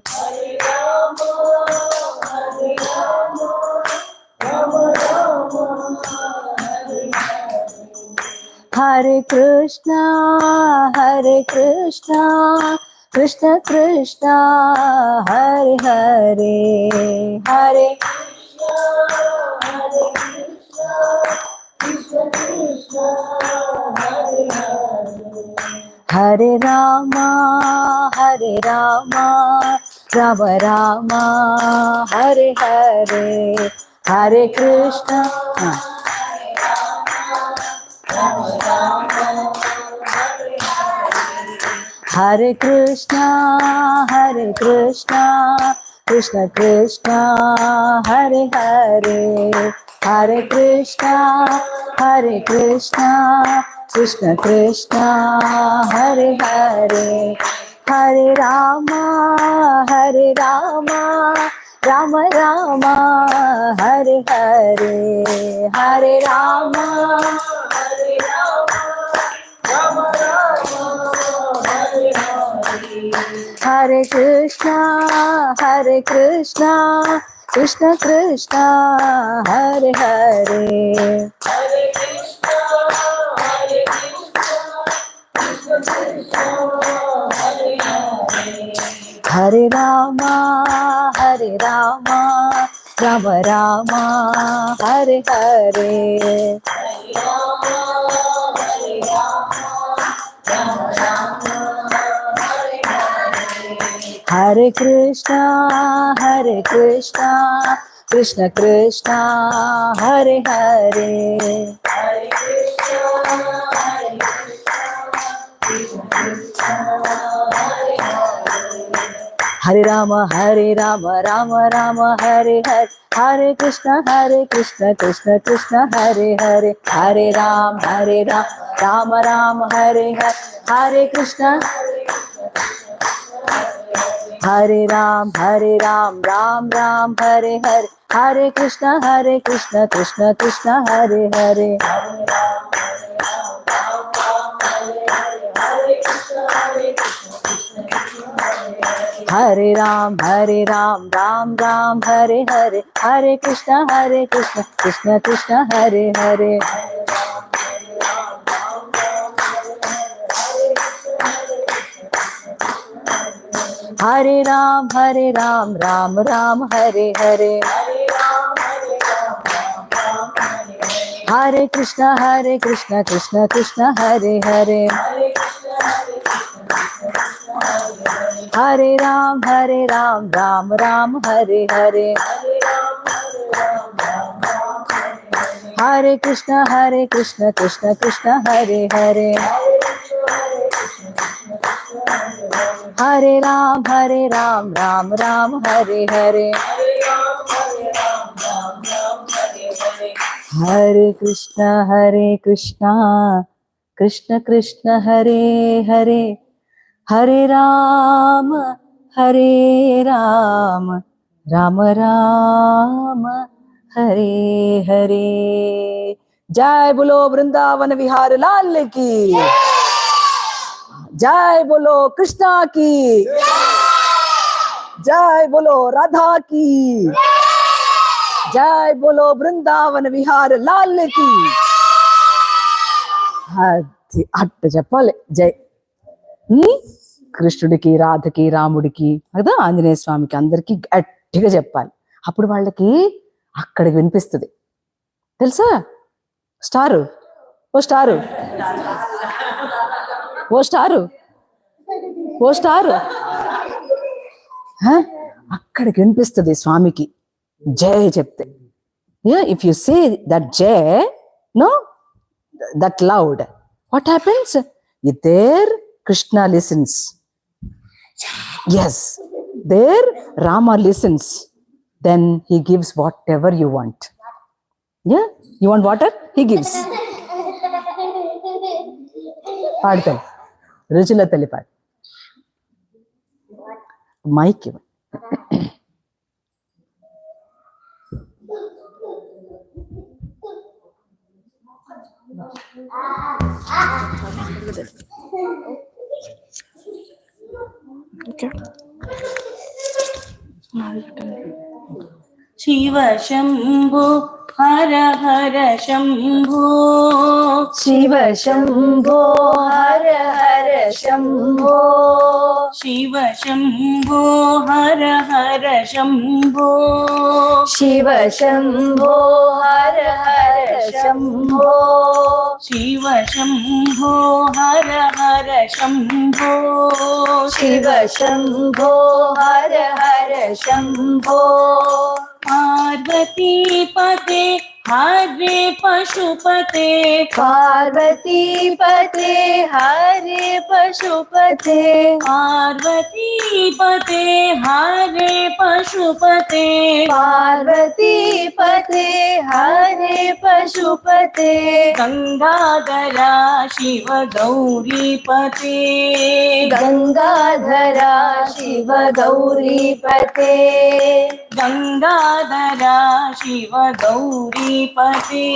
Hare Rama Rama Rama Hare Hare, Hare Krishna Krishna Krishna Hare Hare, Hare Krishna Krishna Krishna Hare Hare, Hare Rama Rama Rama Hare Hare, Hare Krishna Hare Krishna Krishna Krishna Hare Hare, Hare Krishna Krishna Krishna Hare Hare, Hare Rama Rama Rama Hare Hare, Hare Rama Rama Rama Hare Hare, Hare Krishna Krishna Krishna Hare Hare, Hare Krishna Krishna Hare Rama, Hare Rama, Rama Rama, Hare Hare. Hare Krishna, Krishna Krishna, Hare Hare. Hare Rama, Rama Rama, Hare Hare. Hare Krishna, Krishna Krishna, Hare Hare. Hare Rama, Rama Rama, Hare Hare. Hare Krishna, Hare Ram, Ram Ram, Hare Hare. Hare Krishna, Krishna Krishna, Hare Hare. Hare Ram, Ram Ram, Hare Hare. Hare Krishna, Krishna Krishna, Hare Hare. Hare Ram, Ram Ram, Hare Hare. Hare Krishna, Krishna Krishna, Hare Hare. Hare Ram, Ram Ram, Hare Hare. Hare Krishna, Krishna Krishna, Hare Hare. Hare Ram, Ram Ram, Hare Hare. Hare Krishna, Krishna Krishna, Hare Hare. Hare Ram, Rama Rama, Hare Hare. Jai Bolo Vrindavan Vihar Lal ki. Jai Bolo Krishna ki. Jai Bolo Radha ki. Jai Bolo Vrindavan Vihar Lal ki. అది అట్ట చెప్పాలి. జై కృష్ణుడికి, రాధకి, రాముడికి కదా, ఆంజనేయ స్వామికి, అందరికి గట్టిగా చెప్పాలి. అప్పుడు వాళ్ళకి అక్కడికి వినిపిస్తుంది. తెలుసా? స్టారు, ఓ స్టారు, ఓ స్టారు, ఓ స్టారు, అక్కడికి వినిపిస్తుంది స్వామికి జై చెప్తే. ఇఫ్ యు సే దట్ జై, no, that loud, what happens? There Krishna listens. Yes, there Rama listens. Then he gives whatever you want. Yeah, you want water, he gives. పాడతాను, రుచుల తల్లి పాడు. మైక్ ఇవ్వండి. शिव शंभो हर हर शंभो, शिव शंभो हर हर शंभो, शिव शंभो हर हर शंभो, शिव शंभो हर हर शंभो, शिव शंभो हर हर शंभो, शिव शंभो हर हर शंभो. पार्वती पते हरे पशुपते, पार्वती पते हरे पशुपते, पार्वती पते हरे पशुपते, पार्वती पते हरे पशुपते. गंगाधरा शिव गौरी पते, गंगाधरा शिव गौरी पते, गंगाधरा शिव गौरी पते,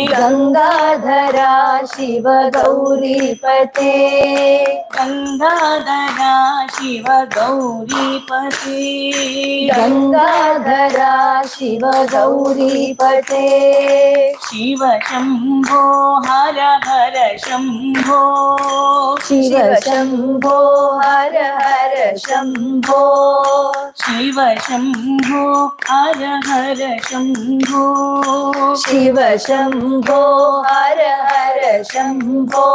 गंगाधरा शिव गौरी पते, गंगाधरा शिव गौरी पते, गंगाधरा शिव गौरीपते शिव शम्भो हर हर शम्भो शिव शम्भो हर हर शम्भो शिव शम्भो हर हर शम्भो शिव शम्भो हर हर शम्भो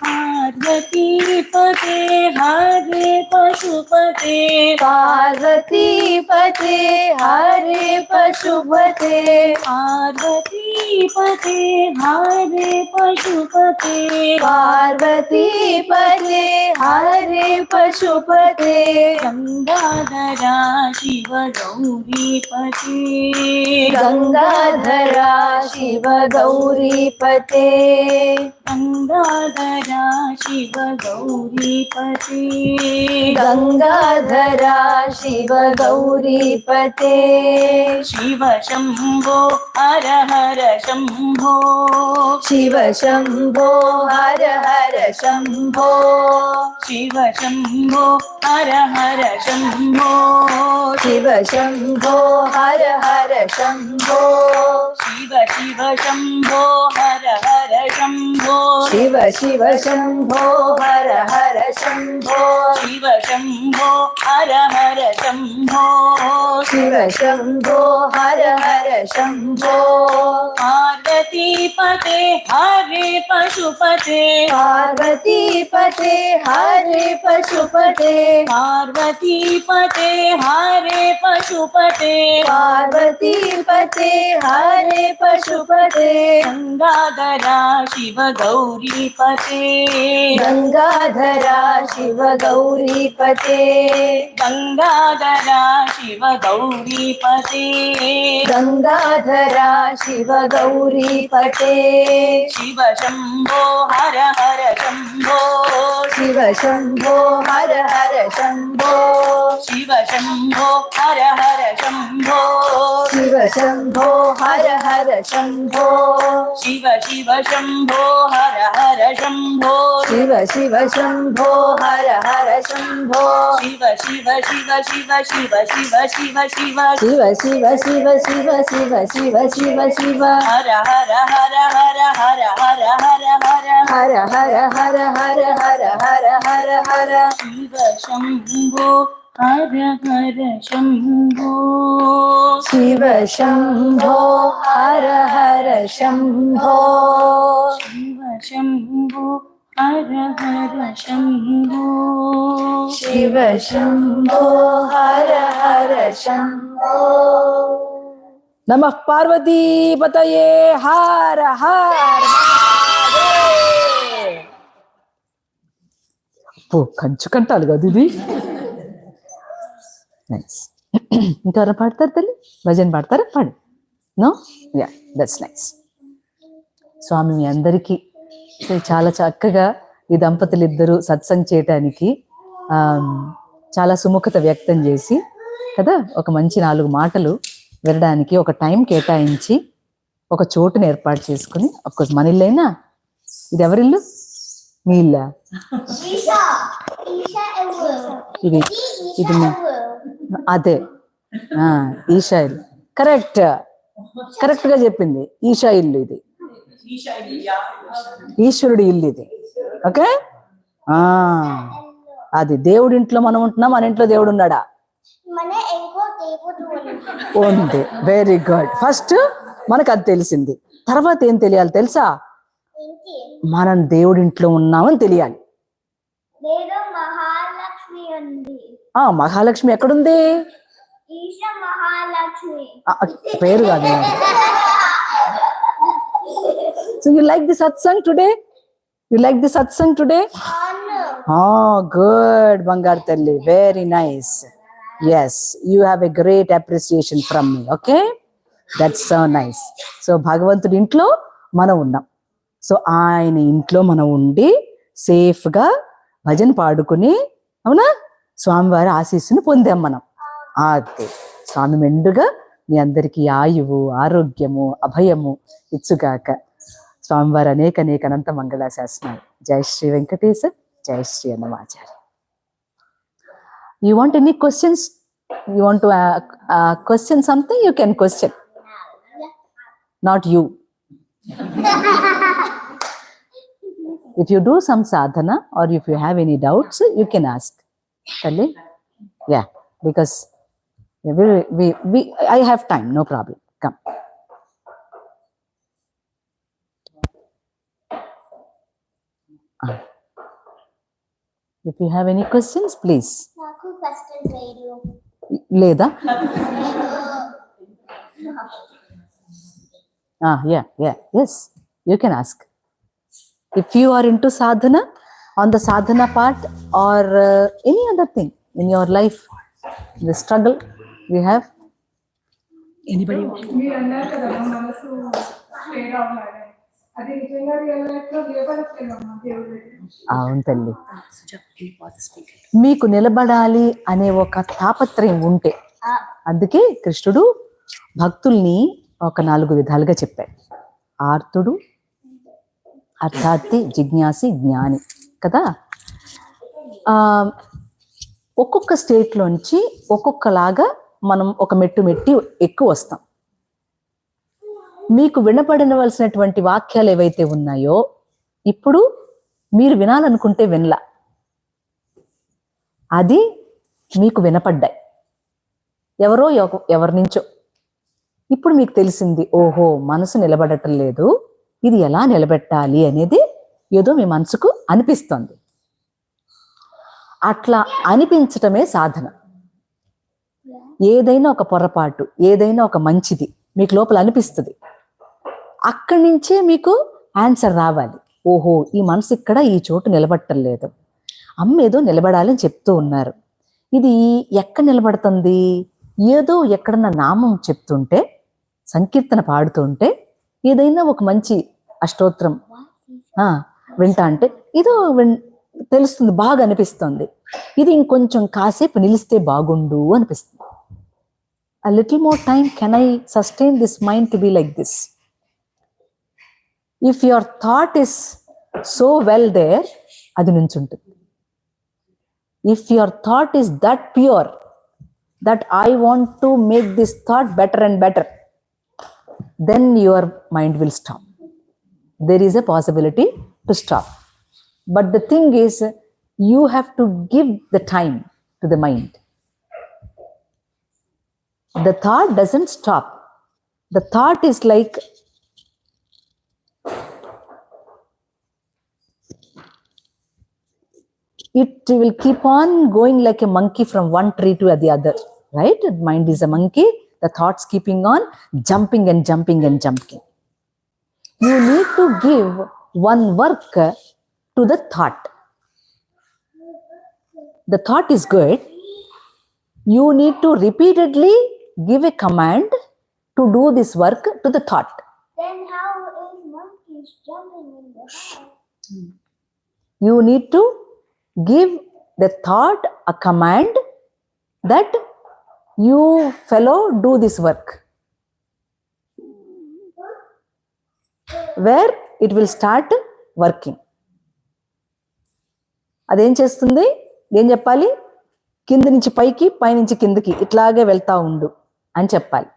पार्वती पते हरे पशुपते पार्वती पते हरे पशुपते पार्वती पते हरे पशुपते पार्वती पते हरे पशुपते गंगाधरा शिव गौरीपते गंगाधरा शिव गौरीपते गंगाधरा शिव गौरीपते गंगाधरा शिव गौरीपते शिव शम्भो हर हर शम्भो शिव शम्भो हर हर शम्भो शिव शम्भो हर हर शम्भो शिव शम्भो हर हर शम्भो शिव शिव शम्भो हर हर शम्भो शिव शिव शम्भो हर हर शम्भो शिव शम्भो हर हर शम्भो शिव शम्भो हर हर शम्भो पार्वती पते हरे पशुपते पार्वती पते हरे पशुपते पार्वती पते हरे पशुपते पार्वती पते हरे पशुपते गंगाधरा शिव गौरीपते गंगाधरा शिव गौरीपते गंगाधरा शिव गौरीपते गंगाधरा शिव गौरीपते शिव शम्भो हर हर शम्भो शिव शम्भो हर हर शम्भो शिव शम्भो हर हर शम्भो शिव शम्भो हर हर शम्भो शिव शिव शम्भो हर हर शम्भो शिव शिव शम्भो हर हर शम्भो शिव शिव शिव शिव शिव शिव शिव शिव शिव शिव शिव शिव शिव शिव शिव शिव हर हर हर हर हर हर हर हर हर हर हर हर हर हर हर हर शिव शम्भो हर हर शम्भो शिव शम्भो हर हर शम्भो शिव शम्भो हर हर शम्भो शिव शम्भो हर हर शम्भो नमः पार्वती पतये हर हर महादेव పో కంచు కంటాలి కదా ఇది నైస్ ఇంకెవరు పాడతారు తల్లి భజన్ పాడతారా పాడు నో యా దట్స్ నైస్ స్వామి మీ అందరికీ చాలా చక్కగా ఈ దంపతులు ఇద్దరు సత్సంగ్ చేయటానికి చాలా సుముఖత వ్యక్తం చేసి కదా ఒక మంచి 4 మాటలు వినడానికి ఒక టైం కేటాయించి ఒక చోటుని ఏర్పాటు చేసుకుని అఫ్కోర్స్ మన ఇల్లైనా ఇది ఎవరిల్లు మీ ఇల్లా ఇది ఇది అదే ఈషా ఇల్లు కరెక్ట్ గా చెప్పింది ఈషా ఇల్లు ఇది ఈశ్వరుడి ఇల్లు ఇది ఓకే అది దేవుడి ఇంట్లో మనం ఉంటున్నాం మన ఇంట్లో దేవుడు ఉన్నాడా ఉంది వెరీ గుడ్ ఫస్ట్ మనకు అది తెలిసింది తర్వాత ఏం తెలియాలి తెలుసా మనం దేవుడి ఇంట్లో ఉన్నామని తెలియాలి మహాలక్ష్మి ఎక్కడుంది పేరు కాదు so you like the satsang today good బంగారు తల్లి very nice yes you have a great appreciation from me okay that's so nice so భగవంతుడి ఇంట్లో మనం ఉన్నాం సో ఆయన ఇంట్లో మనం ఉండి సేఫ్గా భజన పాడుకుని అవునా స్వామివారి ఆశీస్సును పొందాం మనం అదే స్వామి మెండుగా మీ అందరికీ ఆయువు ఆరోగ్యము అభయము ఇచ్చుగాక స్వామివారి అనేక అనంత మంగళాశాసనాలు జై శ్రీ వెంకటేశ జై Shri Annamacharya. You want any questions You want to question something? You can question. Not you. If you do some sadhana or if you have any doubts, you can ask. Kali? Yeah, because I have time, no problem. Come. If you have any questions, please. నాకు question లేదు. Leda? Yeah, yes, you can ask. If you are into sadhana, on the sadhana part or any other thing in your life, the struggle you have. Anybody? మీరు అన్నారు కదా మనసు state అవ్వాలి, అది నిజంగా real life లో నిలబడట్లేదమ్మా దేవుడి దగ్గర. అవును తల్లి, మీకు నిలబడాలి అనే ఒక తాపత్రయం ఉంటే, అందుకే కృష్ణుడు భక్తుల్ని ఒక 4 విధాలుగా చెప్పాడు. ఆర్తుడు, అర్థార్థి, జిజ్ఞాసి, జ్ఞాని కదా. ఒక్కొక్క స్టేట్లోంచి ఒక్కొక్కలాగా మనం ఒక మెట్టి ఎక్కువ వస్తాం. మీకు వినపడవలసినటువంటి వాక్యాలు ఏవైతే ఉన్నాయో ఇప్పుడు మీరు వినాలనుకుంటే వినలా, అది మీకు వినపడ్డాయి ఎవరి నుంచో. ఇప్పుడు మీకు తెలిసింది, ఓహో మనసు నిలబడటం లేదు, ఇది ఎలా నిలబెట్టాలి అనేది ఏదో మీ మనసుకు అనిపిస్తుంది. అట్లా అనిపించటమే సాధన. ఏదైనా ఒక పొరపాటు, ఏదైనా ఒక మంచిది మీకు లోపల అనిపిస్తుంది. అక్కడి నుంచే మీకు ఆన్సర్ రావాలి. ఓహో ఈ మనసు ఇక్కడ ఈ చోటు నిలబడటం లేదు, అమ్మ ఏదో నిలబడాలని చెప్తూ ఉన్నారు, ఇది ఎక్కడ నిలబడుతుంది? ఏదో ఎక్కడన్నా నామం చెప్తుంటే, సంకీర్తన పాడుతుంటే, ఏదైనా ఒక మంచి అష్టోత్తరం వింటా అంటే ఏదో తెలుస్తుంది, బాగా అనిపిస్తుంది. ఇది ఇంకొంచెం కాసేపు నిలిస్తే బాగుండు అనిపిస్తుంది. A little more time, can I sustain this mind to be like this? If your thought is so well there, అది నుంచుంటుంది. If your thought is that pure, that I want to make this thought better and better, then your mind will stop. There is a possibility to stop. But the thing is, you have to give the time to the mind. The thought doesn't stop. The thought is like it will keep on going like a monkey from one tree to the other, right? The mind is a monkey. The thoughts keeping on jumping and jumping and jumping. You need to give one work to the thought. The thought is good. You need to repeatedly give a command to do this work to the thought. Then how is monkeys jumping in the air? You need to give the thought a command that you fellow do this work, where it will start working. అదేం చేస్తుంది? ఏం చెప్పాలి? కింద నుంచి పైకి, పై నుంచి కిందకి ఇట్లాగే వెళ్తా ఉండు అని చెప్పాలి.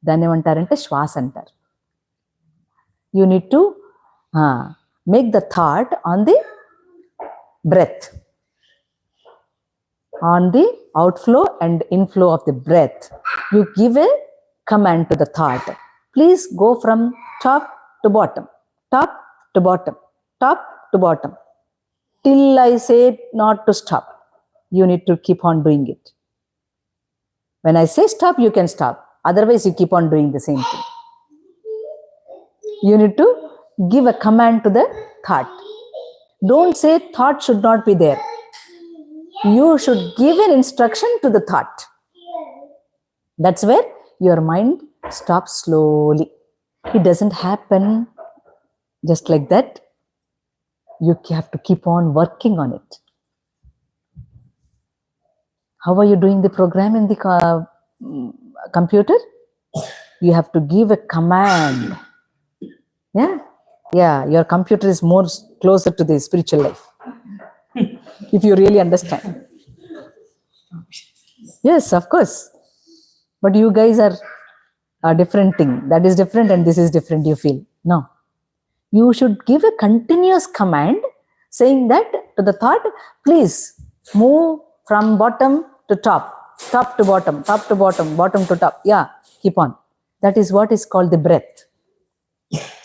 దాన్ని ఏమంటారంటే శ్వాస అంటారు. You need to make the thought on the breath, on the outflow and inflow of the breath. You give a command to the thought. Please go from top to bottom, top to bottom, top to bottom, till I say not to stop. You need to keep on doing it. When I say stop, you can stop. Otherwise, you keep on doing the same thing. You need to give a command to the thought. Don't say thought should not be there. You should give an instruction to the thought. That's where your mind stops slowly. It doesn't happen just like that. You have to keep on working on it. How are you doing the program in the computer? You have to give a command. Yeah, your computer is more closer to the spiritual life. If you really understand. Yes, of course. But you guys are a different thing. That is different and this is different, you feel. No. You should give a continuous command saying that to the thought, please move from bottom to top, top to bottom, top to bottom, bottom to top. Yeah, keep on. That is what is called the breath.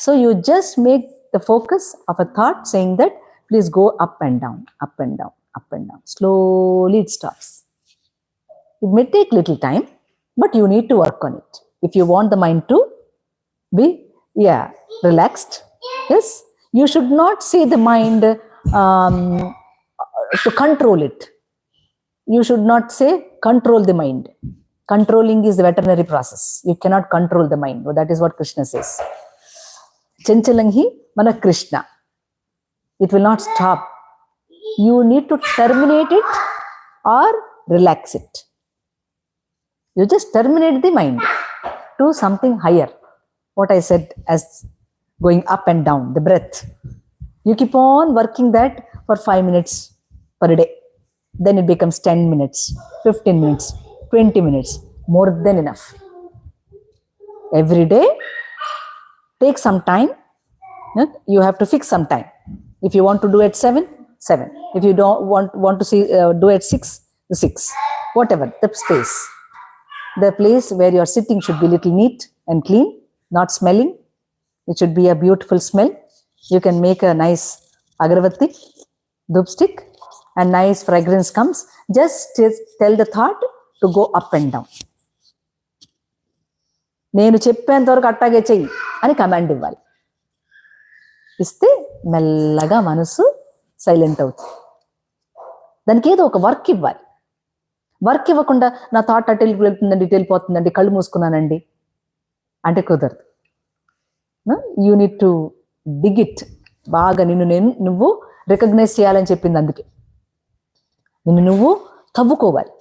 So you just make the focus of a thought saying that please go up and down, up and down, up and down. Slowly it stops. It may take little time, but you need to work on it. If you want the mind to be, relaxed, yes, you should not say the mind to control it. You should not say control the mind. Controlling is the veterinary process. You cannot control the mind. That is what Krishna says. Chanchalangi mana Krishna. It will not stop. You need to terminate it or relax it. You just terminate the mind to something higher. What I said as going up and down, the breath. You keep on working that for 5 minutes per day. Then it becomes 10 minutes, 15 minutes, 20 minutes, more than enough. Every day, take some time. You have to fix some time. If you want to do at 7, 7. If you don't want to do at 6, 6. Whatever, the space. The place where you are sitting should be little neat and clean, not smelling. It should be a beautiful smell. You can make a nice agravatti, dhoop stick, and nice fragrance comes. Just tell the thought to go up and down. నేను చెప్పేంత వరకు అట్టాగే చెయ్యి అని command ఇవ్వాలి. ఇస్తే మెల్లగా మనసు సైలెంట్ అవుతుంది. దానికి ఏదో ఒక వర్క్ ఇవ్వాలి. వర్క్ ఇవ్వకుండా నా థాట్ అటు వెళ్తుందండి, ఇటు వెళ్ళిపోతుందండి, కళ్ళు మూసుకున్నానండి అంటే కుదరదు. You need to dig it. బాగా నువ్వు రికగ్నైజ్ చేయాలని చెప్పింది అందుకే. నువ్వు తవ్వుకోవాలి.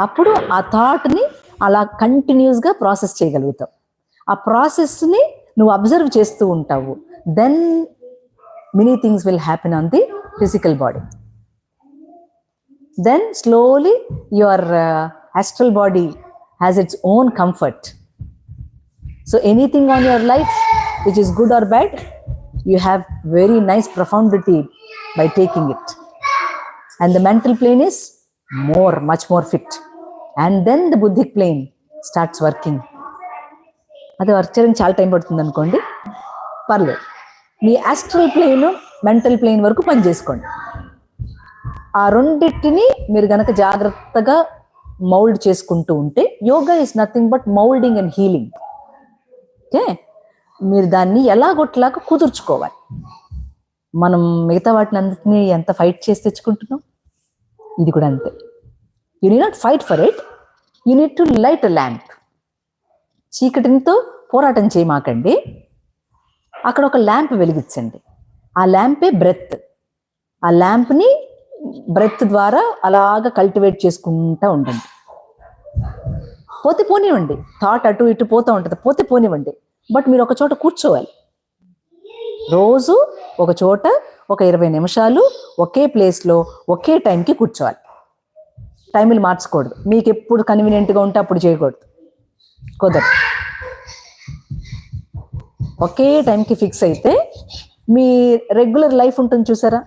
అప్పుడు ఆ థాట్ని అలా కంటిన్యూస్గా ప్రాసెస్ చేయగలుగుతావు. ఆ ప్రాసెస్ని నువ్వు అబ్జర్వ్ చేస్తూ ఉంటావు. Then many things will happen on the physical body. Then slowly your astral body has its own comfort. So anything on your life which is good or bad, you have very nice profundity by taking it. And the mental plane is much more fit. And then the buddhic plane starts working. అది work చేయడానికి చాలా time పడుతుంది అనుకోండి, పర్లేదు. మీ astral plane, mental plane వరకు పని చేసుకోండి. ఆ రెండింటిని మీరు గనక జాగ్రత్తగా మౌల్డ్ చేసుకుంటూ ఉంటే, yoga is nothing but moulding and healing. Okay, మీరు దాన్ని ఎలాగొట్లాగా కుదుర్చుకోవాలి. మనం మిగతా వాటిని అన్నింటినీ ఎంత ఫైట్ చేసి తెచ్చుకుంటున్నాం, ఇది కూడా అంతే. You need not fight for it, you need to light a lamp. చీకటితో పోరాటం చేయమాకండి, అక్కడ ఒక ల్యాంప్ వెలిగించండి. ఆ ల్యాంపే బ్రెత్. ఆ ల్యాంప్ని బ్రెత్ ద్వారా అలాగా కల్టివేట్ చేసుకుంటూ ఉండండి. పోతే పోనివ్వండి, థాట్ అటు ఇటు పోతూ ఉంటుంది, పోతే పోనివ్వండి. బట్ మీరు ఒక చోట కూర్చోవాలి. రోజు ఒక చోట ఒక 20 నిమిషాలు ఒకే ప్లేస్లో ఒకే టైంకి కూర్చోవాలి. టైంలు మార్చకూడదు. మీకు ఎప్పుడు కన్వీనియంట్గా ఉంటే అప్పుడు చేయకూడదు, కుదరదు. ఒకే టైంకి ఫిక్స్ అయితే మీ రెగ్యులర్ లైఫ్ ఉంటుంది చూసారా,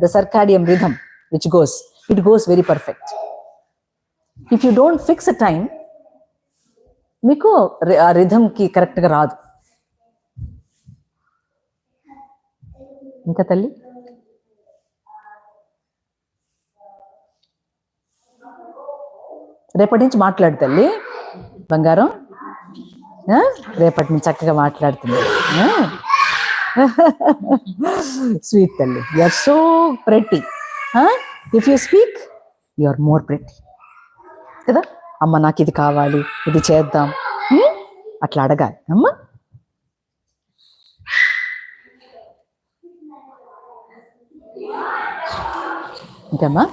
the circadian rhythm which goes very perfect. If you don't fix a time, మీకు ఆ రిథమ్కి కరెక్ట్గా రాదు. ఇంకా తల్లి, రేపటి నుంచి మాట్లాడు తల్లి, బంగారం. రేపటి నుంచి చక్కగా మాట్లాడుతుంది. స్వీట్ తల్లి, you are so pretty. If you speak, you are more pretty కదా. అమ్మ నాకు ఇది కావాలి, ఇది చేద్దాం, అట్లా అడగాలి అమ్మ. ఇంకమ్మా